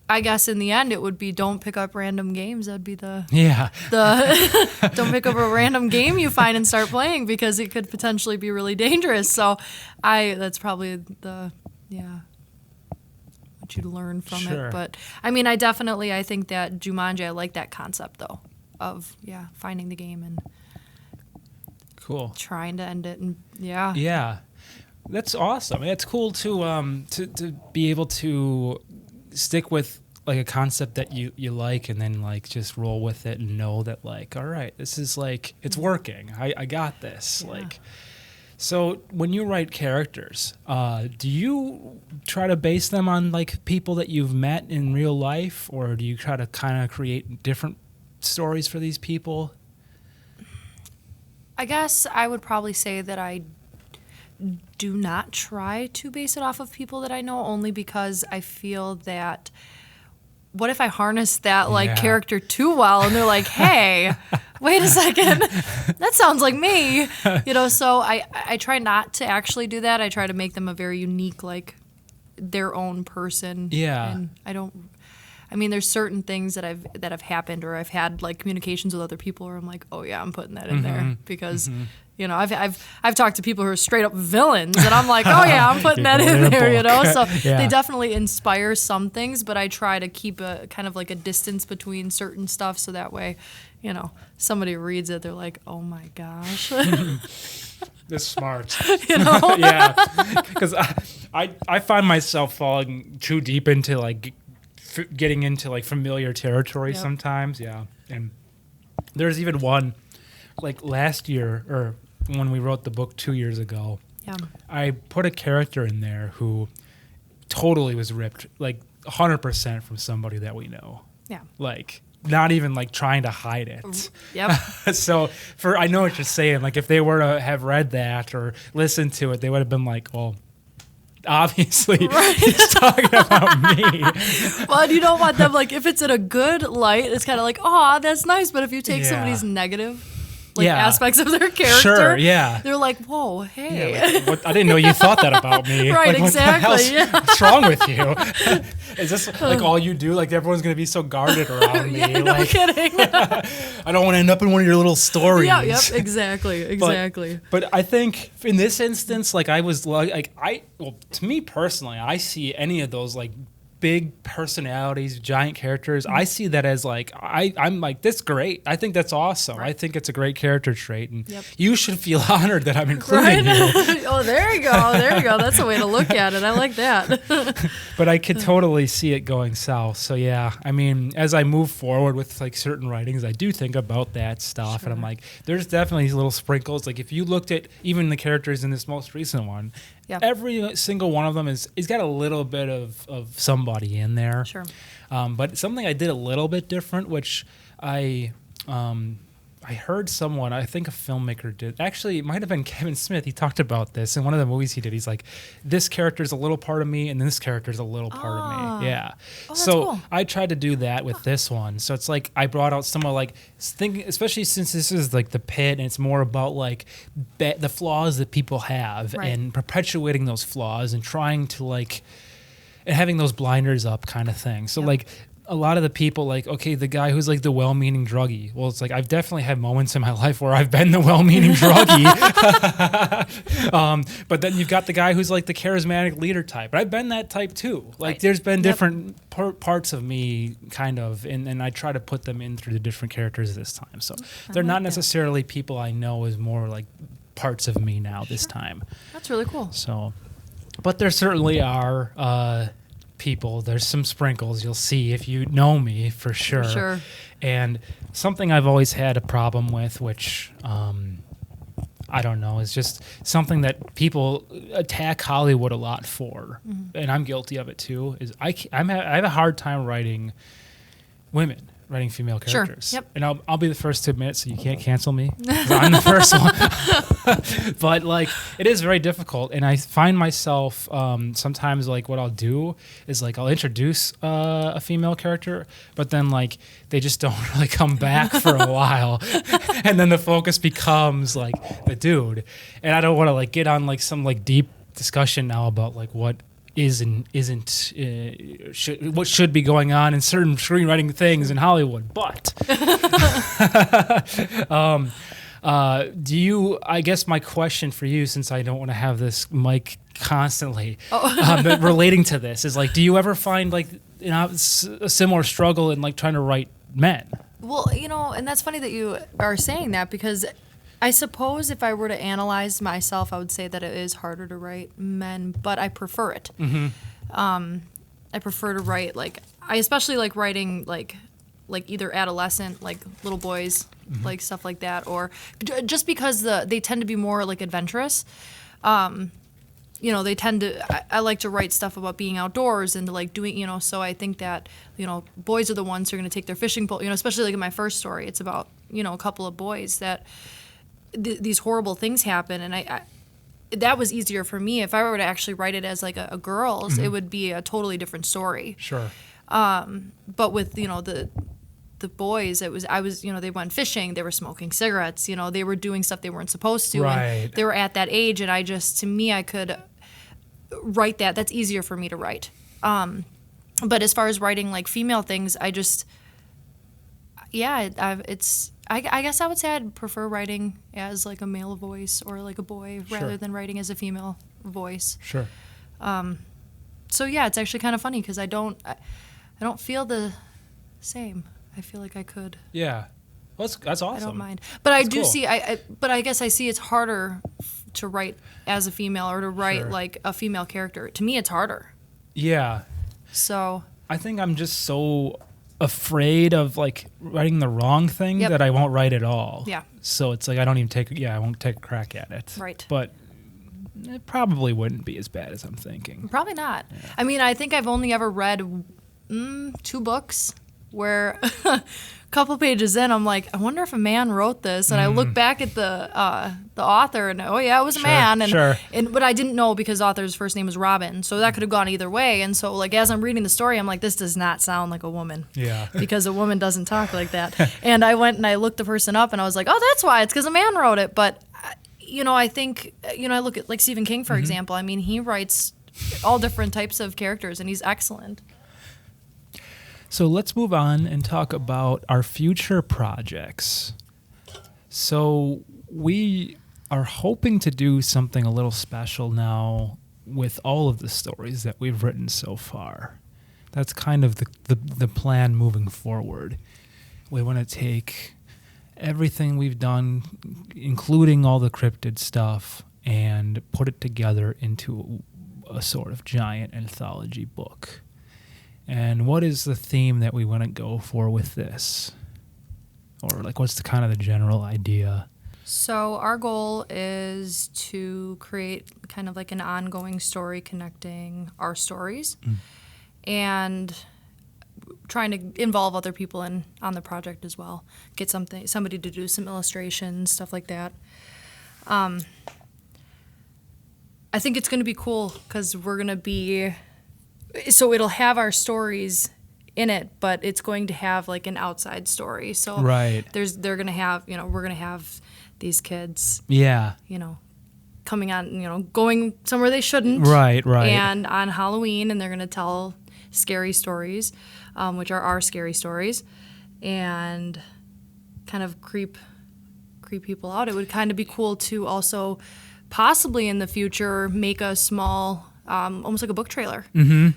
I guess in the end it would be don't pick up random games. That'd be the don't pick up a random game you find and start playing, because it could potentially be really dangerous. So that's probably what you'd learn from Sure. it. But I mean, I think that Jumanji, I like that concept though of finding the game and cool trying to end it. And yeah, that's awesome. It's cool to be able to stick with like a concept that you like, and then like just roll with it and know that like, all right, this is like, it's working. I got this. Like, so when you write characters, do you try to base them on like people that you've met in real life, or do you try to kind of create different stories for these people? I guess I would probably say that I do not try to base it off of people that I know, only because I feel that what if I harness that character too well, and they're like, hey, wait a second, that sounds like me, so I try not to actually do that. I try to make them a very unique, like their own person. Yeah. And there's certain things that have happened, or I've had like communications with other people where I'm like, oh yeah, I'm putting that in there, because I've talked to people who are straight up villains, and I'm like, oh yeah, I'm putting that in there, So they definitely inspire some things, but I try to keep a kind of like a distance between certain stuff, so that way, somebody reads it, they're like, oh my gosh. That's smart. Yeah, because I find myself falling too deep into like getting into like familiar territory sometimes. Yeah, and there's even one like last year, or when we wrote the book 2 years ago, I put a character in there who totally was ripped, like 100% from somebody that we know. Yeah. Like, not even like trying to hide it. Yep. So I know what you're saying. Like, if they were to have read that or listened to it, they would have been like, well, obviously he's talking about me. Well, and you don't want them, like, if it's in a good light, it's kind of like, oh, that's nice. But if you take somebody's negative aspects of their character, they're like, whoa, hey. Yeah, like, what, I didn't know you thought that about me. Right, like, exactly. What's wrong with you? Is this like all you do? Like, everyone's going to be so guarded around me. Yeah, no kidding. I don't want to end up in one of your little stories. Yeah, yep, exactly. But I think in this instance, like, I was like, to me personally, I see any of those like big personalities, giant characters, I see that as like, I'm like, that's great. I think that's awesome. Right. I think it's a great character trait, and you should feel honored that I'm including you. Oh, there you go. That's a way to look at it. I like that. But I could totally see it going south. So yeah, I mean, as I move forward with like certain writings, I do think about that stuff, and I'm like, there's definitely these little sprinkles. Like, if you looked at even the characters in this most recent one, every single one of them is got a little bit of somebody in there. Sure. But something I did a little bit different, which I I heard someone, I think a filmmaker did. Actually, it might have been Kevin Smith. He talked about this in one of the movies he did. He's like, this character's a little part of me, and this character's a little part of me. Yeah. Oh, that's so cool. I tried to do that with this one. So it's like I brought out some of like thinking, especially since this is like the pit, and it's more about like the flaws that people have Right. and perpetuating those flaws and trying to like and having those blinders up kind of thing. So Yep. like a lot of the people like, okay, the guy who's like the well-meaning druggie. Well, it's like I've definitely had moments in my life where I've been the well-meaning druggie. But then you've got the guy who's like the charismatic leader type. But I've been that type too. Like Right. there's been Yep. different parts of me kind of, and I try to put them in through the different characters this time. So they're like not that. necessarily people I know as more like parts of me now this time. That's really cool. So, but there certainly are people. There's some sprinkles you'll see if you know me for sure. Sure. And something I've always had a problem with, which I don't know, is just something that people attack Hollywood a lot for, and I'm guilty of it too. Is I have a hard time writing women. Writing female Sure. characters. Yep. And I'll be the first to admit, so you can't cancel me. 'Cause I'm the first one. But like, it is very difficult, and I find myself sometimes like what I'll do is like I'll introduce a female character, but then like they just don't really come back for a while, and then the focus becomes like the dude, and I don't want to like get on like some like deep discussion now about like what is and isn't what should be going on in certain screenwriting things in Hollywood, but do you? I guess my question for you, since I don't want to have this mic constantly but relating to this, is like, do you ever find like a similar struggle in like trying to write men? Well, and that's funny that you are saying that, because I suppose if I were to analyze myself, I would say that it is harder to write men, but I prefer it. I prefer to write I especially like writing like either adolescent, like little boys, like stuff like that, or just because they tend to be more like adventurous. They tend to. I like to write stuff about being outdoors and like doing. So I think that boys are the ones who are going to take their fishing pole. Especially like in my first story, it's about a couple of boys that. These horrible things happen, and I that was easier for me. If I were to actually write it as like a girl's, it would be a totally different story. Sure. But with the boys, they went fishing, they were smoking cigarettes, they were doing stuff they weren't supposed to, Right. and they were at that age, and I could write that. That's easier for me to write. But as far as writing like female things, I guess I would say I'd prefer writing as like a male voice or like a boy rather than writing as a female voice. Sure. So yeah, it's actually kind of funny because I don't feel the same. I feel like I could. Yeah. Well, that's awesome. I don't mind, but I do cool. see. But I guess I see it's harder to write as a female or to write like a female character. To me, it's harder. Yeah. So I think I'm just so afraid of like writing the wrong thing that I won't write at all. Yeah. So it's like I won't take a crack at it. Right. But it probably wouldn't be as bad as I'm thinking. Probably not. Yeah. I mean, I think I've only ever read 2 books where a couple pages in, I'm like, I wonder if a man wrote this. And I look back at the author, and oh yeah, it was a man. And but I didn't know because the author's first name was Robin, so that could have gone either way. And so like as I'm reading the story, I'm like, this does not sound like a woman. Yeah. Because a woman doesn't talk like that. And I went and I looked the person up, and I was like, oh, that's why. It's because a man wrote it. But I think I look at like Stephen King, for example. I mean, he writes all different types of characters, and he's excellent. So let's move on and talk about our future projects. So we are hoping to do something a little special now with all of the stories that we've written so far. That's kind of the plan moving forward. We want to take everything we've done, including all the cryptid stuff, and put it together into a sort of giant anthology book. And what is the theme that we want to go for with this? Or like what's the kind of the general idea? So our goal is to create kind of like an ongoing story connecting our stories. And trying to involve other people on the project as well. Get somebody to do some illustrations, stuff like that. I think it's going to be cool because so it'll have our stories in it, but it's going to have like an outside story. So Right. they're going to have, we're going to have these kids, Yeah. coming on, going somewhere they shouldn't. Right. And on Halloween, and they're going to tell scary stories, which are our scary stories, and kind of creep people out. It would kind of be cool to also possibly in the future make a small, almost like a book trailer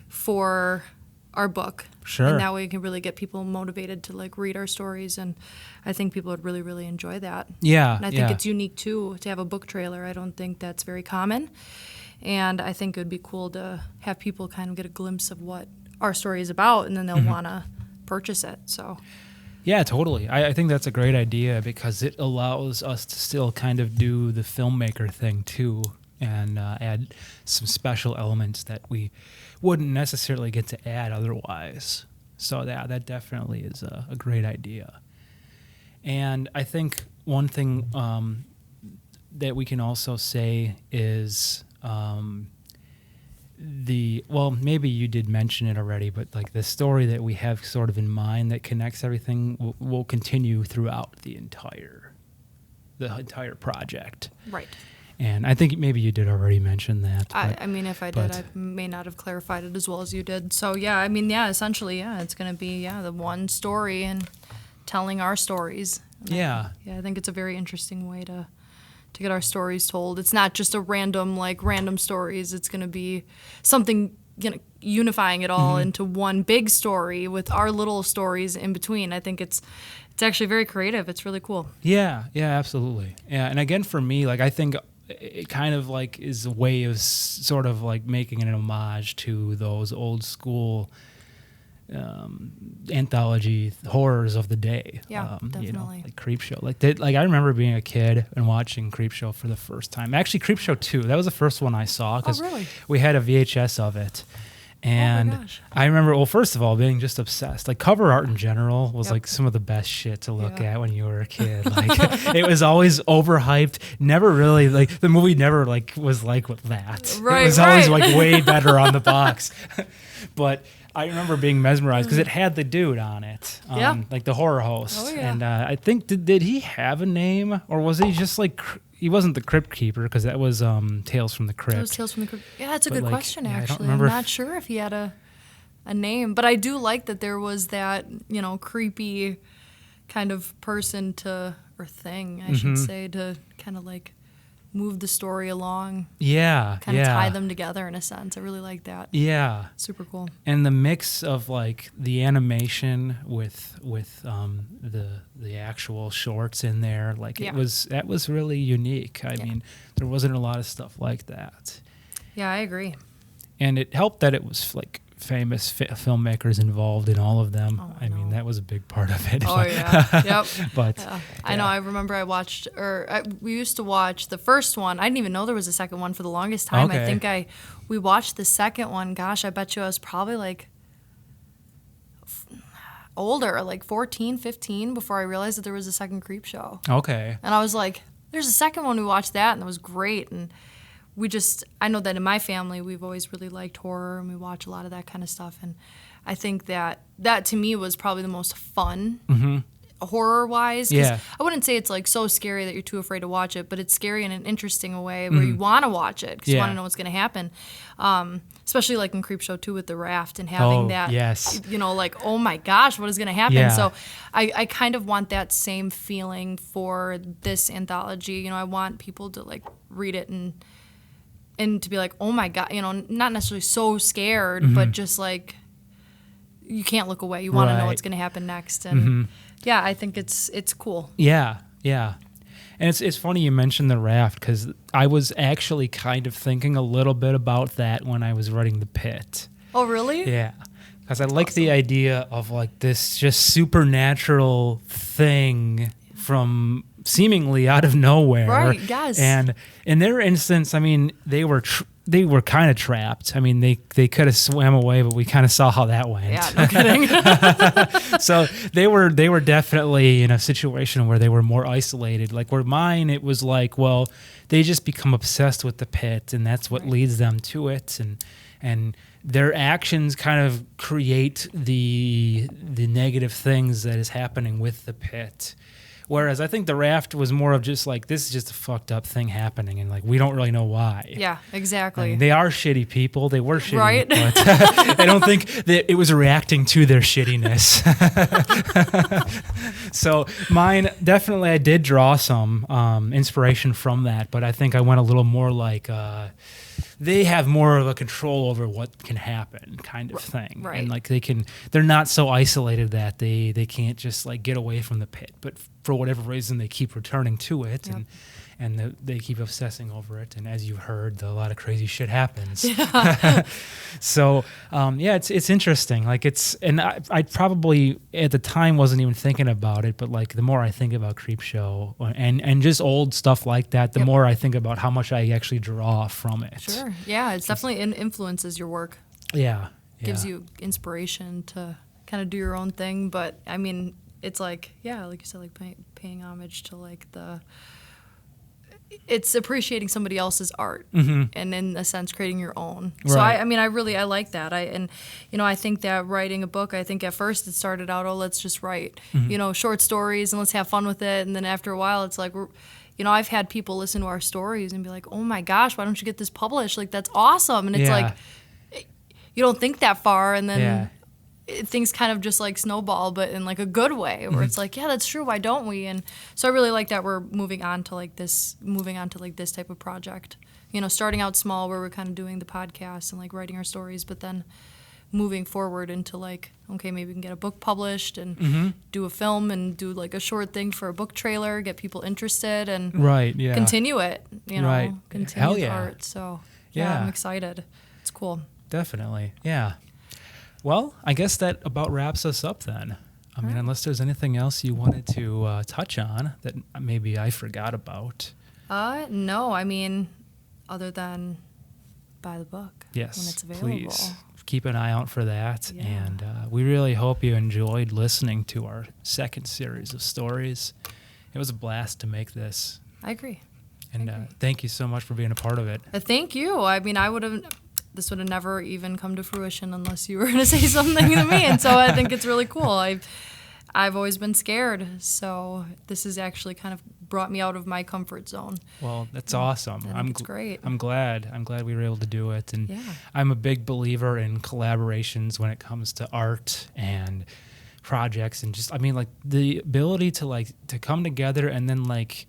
for our book. Sure. And that way we can really get people motivated to like read our stories, and I think people would really, really enjoy that. Yeah. And I think it's unique too to have a book trailer. I don't think that's very common. And I think it would be cool to have people kind of get a glimpse of what our story is about, and then they'll want to purchase it. So Yeah, totally. I think that's a great idea because it allows us to still kind of do the filmmaker thing too, and add some special elements that we wouldn't necessarily get to add otherwise. So that definitely is a great idea. And I think one thing that we can also say is maybe you did mention it already, but like the story that we have sort of in mind that connects everything will continue throughout the entire project. right. And I think maybe you did already mention that. I mean, if I did, I may not have clarified it as well as you did. So essentially, it's going to be the one story and telling our stories. And I think it's a very interesting way to get our stories told. It's not just a random stories. It's going to be something, unifying it all into one big story with our little stories in between. I think it's actually very creative. It's really cool. Yeah, absolutely. Yeah, and again, for me, like I think it kind of like is a way of sort of like making an homage to those old school anthology horrors of the day. Yeah, definitely. Like Creepshow. Like I remember being a kid and watching Creepshow for the first time. Actually, Creepshow 2. That was the first one I saw because we had a VHS of it. And I remember, well, first of all, being just obsessed. Like cover art in general was like some of the best shit to look at when you were a kid. Like it was always overhyped. Never really like the movie never like was like with that. Right, it was always like way better on the box. But I remember being mesmerized because it had the dude on it, like the horror host. Oh, yeah. And I think did he have a name or was he just like? He wasn't the Crypt Keeper because that was Tales from the Crypt. It was Tales from the Crypt. Yeah, that's a good question, I don't actually. remember I'm not sure if he had a name, but I do like that there was that, creepy kind of person or thing, I should say, to kind of like move the story along. Yeah, kind of tie them together in a sense. I really like that. Yeah. Super cool. And the mix of like the animation with the actual shorts in there, like that was really unique. I mean, there wasn't a lot of stuff like that. Yeah, I agree. And it helped that it was like famous filmmakers involved in all of them. Oh, I mean, that was a big part of it. Oh, yeah. Yep. But I know. I remember I watched, we used to watch the first one. I didn't even know there was a second one for the longest time. Okay. I think we watched the second one. Gosh, I bet you I was probably like older, like 14, 15, before I realized that there was a second Creepshow. Okay. And I was like, there's a second one. We watched that, and it was great. And I know that in my family, we've always really liked horror, and we watch a lot of that kind of stuff. And I think that to me was probably the most fun horror-wise. Yeah. I wouldn't say it's like so scary that you're too afraid to watch it, but it's scary in an interesting way where you want to watch it because you want to know what's going to happen. Especially like in Creepshow 2 with the raft and having that, like, oh my gosh, what is going to happen? Yeah. So I kind of want that same feeling for this anthology. I want people to like read it and to be like, oh my God, not necessarily so scared, but just like, you can't look away. You want to know what's going to happen next. And yeah, I think it's cool. Yeah. And it's funny you mentioned the raft because I was actually kind of thinking a little bit about that when I was writing The Pit. Oh, really? Yeah. Because I like the idea of like this just supernatural thing from seemingly out of nowhere. Right, yes. And in their instance, I mean, they were they were kind of trapped. I mean, they could have swam away, but we kind of saw how that went. Yeah, no kidding. So they were definitely in a situation where they were more isolated. Like where mine, it was like, well, they just become obsessed with the pit, and that's what leads them to it, and their actions kind of create the negative things that is happening with the pit. Whereas I think the raft was more of just like, this is just a fucked up thing happening, and like we don't really know why. Yeah, exactly. I mean, they are shitty people. They were shitty, right? But I don't think that it was reacting to their shittiness. So mine, definitely I did draw some inspiration from that, but I think I went a little more like they have more of a control over what can happen kind of thing. Right. And like they're not so isolated that they can't just like get away from the pit, but for whatever reason they keep returning to it. Yep. And they keep obsessing over it, and as you've heard, a lot of crazy shit happens. Yeah. So, it's interesting. Like I probably at the time wasn't even thinking about it, but like the more I think about Creepshow and just old stuff like that, the more I think about how much I actually draw from it. Sure. Yeah, it's definitely influences your work. Yeah. Gives you inspiration to kind of do your own thing, but I mean, it's like, like you said, like paying homage to like it's appreciating somebody else's art, and in a sense creating your own. So right. I like that. I think that writing a book, I think at first it started out, let's just write, short stories and let's have fun with it. And then after a while it's like, I've had people listen to our stories and be like, oh my gosh, why don't you get this published? Like, that's awesome. And it's like, you don't think that far. And then things kind of just like snowball, but in like a good way, where it's like, yeah, that's true. Why don't we? And so I really like that we're moving on to this type of project. Starting out small, where we're kind of doing the podcast and like writing our stories, but then moving forward into like, okay, maybe we can get a book published and do a film and do like a short thing for a book trailer, get people interested, and continue it. Continue the art. So I'm excited. It's cool. Definitely, yeah. Well, I guess that about wraps us up then. I mean, unless there's anything else you wanted to touch on that maybe I forgot about. No, I mean, other than buy the book when it's available. Please keep an eye out for that. Yeah. And we really hope you enjoyed listening to our second series of stories. It was a blast to make this. I agree. And thank you so much for being a part of it. Thank you. I mean, this would have never even come to fruition unless you were going to say something to me. And so I think it's really cool. I've always been scared. So this has actually kind of brought me out of my comfort zone. Well, that's awesome. It's great. I'm glad we were able to do it. And I'm a big believer in collaborations when it comes to art and projects, and just, I mean, like the ability to come together and then like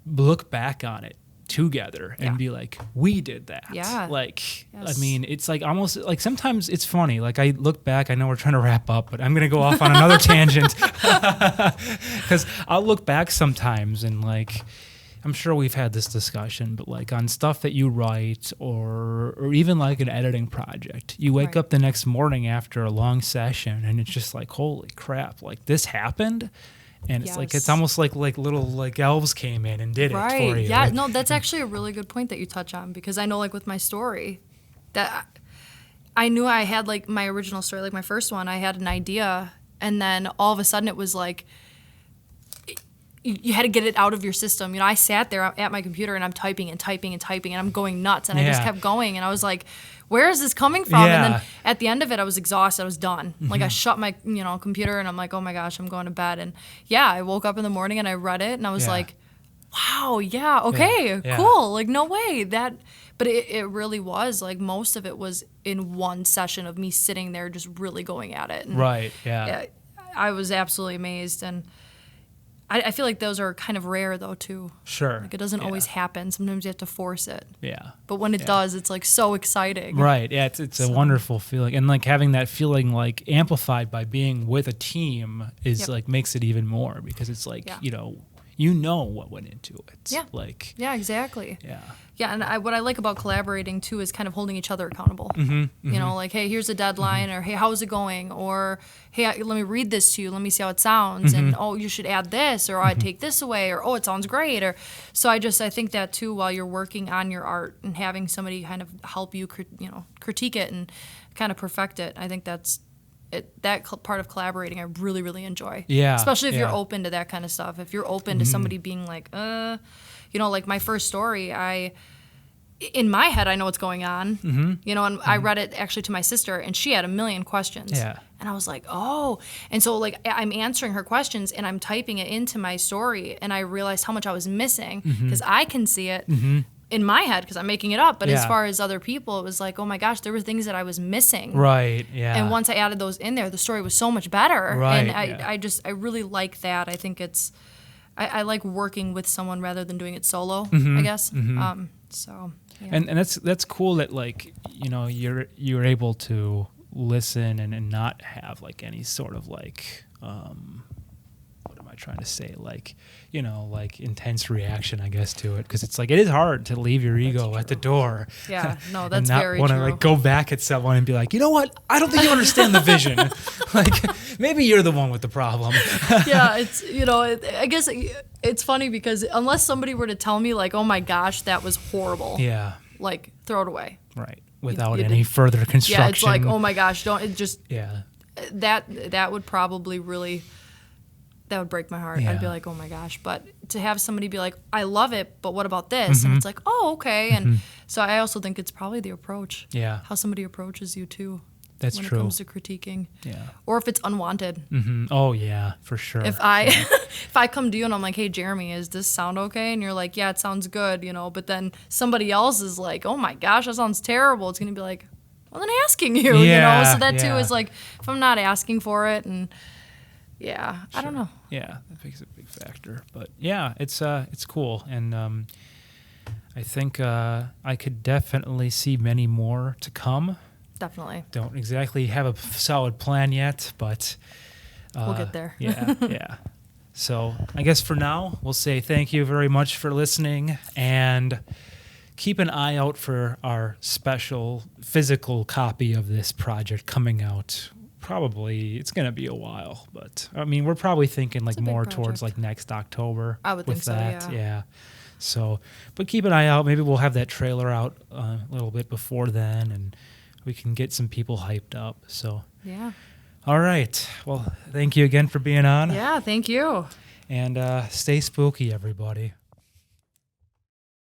look back on it together and be like, we did that. Yeah. Like, yes. I mean, it's like almost like sometimes it's funny. Like I look back, I know we're trying to wrap up, but I'm going to go off on another tangent because I'll look back sometimes and like, I'm sure we've had this discussion, but like on stuff that you write or even like an editing project, you wake up the next morning after a long session and it's just like, holy crap, like this happened. And it's like, it's almost like little like elves came in and did it for you. Yeah, no, that's actually a really good point that you touch on, because I know like with my story that I knew I had like my original story, like my first one, I had an idea, and then all of a sudden it was like, you had to get it out of your system. I sat there at my computer and I'm typing and I'm going nuts, and I just kept going, and I was like, where is this coming from? Yeah. And then at the end of it, I was exhausted. I was done. Like I shut my, computer, and I'm like, oh my gosh, I'm going to bed. And I woke up in the morning and I read it and I was like, wow, okay, cool. Like no way but it really was like most of it was in one session of me sitting there just really going at it. And I was absolutely amazed. And I feel like those are kind of rare though too. Sure. Like it doesn't always happen. Sometimes you have to force it. Yeah. But when it does, it's like so exciting. Right. Yeah. It's a wonderful feeling, and like having that feeling like amplified by being with a team is like makes it even more, because it's like you know what went into it. Yeah. Like, Yeah, exactly. yeah. Yeah, and what I like about collaborating too is kind of holding each other accountable. You know, like, hey, here's a deadline, or hey, how's it going, or hey, let me read this to you, let me see how it sounds, and oh, you should add this, or I'd take this away, or oh, it sounds great, or so I think that too while you're working on your art and having somebody kind of help you, critique it and kind of perfect it. I think that's that part of collaborating I really, really enjoy. Yeah. Especially if yeah. you're open to that kind of stuff. If you're open to somebody being like, like my first story, in my head, I know what's going on, and I read it actually to my sister, and she had a million questions. Yeah. And I was like, oh. And so, like, I'm answering her questions, and I'm typing it into my story, and I realized how much I was missing, because I can see it in my head, because I'm making it up. But as Yeah. far as other people, it was like, oh my gosh, there were things that I was missing. Right, yeah. And once I added those in there, the story was so much better. Right, And yeah. I really like that. I think I like working with someone rather than doing it solo, I guess. So, yeah. And that's cool that, like, you're able to listen and not have like any sort of like what am I trying to say, like, like intense reaction, I guess, to it, because it's like it is hard to leave your ego at the door. Yeah, no, and that's not very want to true. like go back at someone and be like, you know what, I don't think you understand the vision. Like, maybe you're the one with the problem. Yeah, it's I guess it's funny because unless somebody were to tell me like, oh my gosh, that was horrible. Yeah. Like, throw it away. Right. Without you any did- further construction. Yeah, it's like, oh my gosh, don't it just Yeah. that would probably really, that would break my heart. I'd be Yeah. like, oh my gosh. But to have somebody be like, I love it, but what about this? And it's like, oh, okay. And so I also think it's probably the approach. Yeah. How somebody approaches you too. That's when true. it comes to critiquing. Yeah. Or if it's unwanted. Oh yeah, for sure. If I come to you and I'm like, hey Jeremy, does this sound okay? And you're like, yeah, it sounds good, but then somebody else is like, oh my gosh, that sounds terrible. It's gonna be like, well, then asking you, Yeah, So that too yeah. is like, if I'm not asking for it, and yeah, I don't know. Yeah, that makes a big factor. But yeah, it's cool, and I think I could definitely see many more to come. Definitely. Don't exactly have a solid plan yet, but We'll get there. Yeah, yeah. So I guess for now, we'll say thank you very much for listening, and keep an eye out for our special physical copy of this project coming out. Probably it's going to be a while, but I mean, we're probably thinking like a big more project. towards like next October. I would with think so, that. yeah. So, but keep an eye out. Maybe we'll have that trailer out a little bit before then, and we can get some people hyped up. So, Yeah. all right. Well, thank you again for being on. Yeah, thank you. And stay spooky, everybody.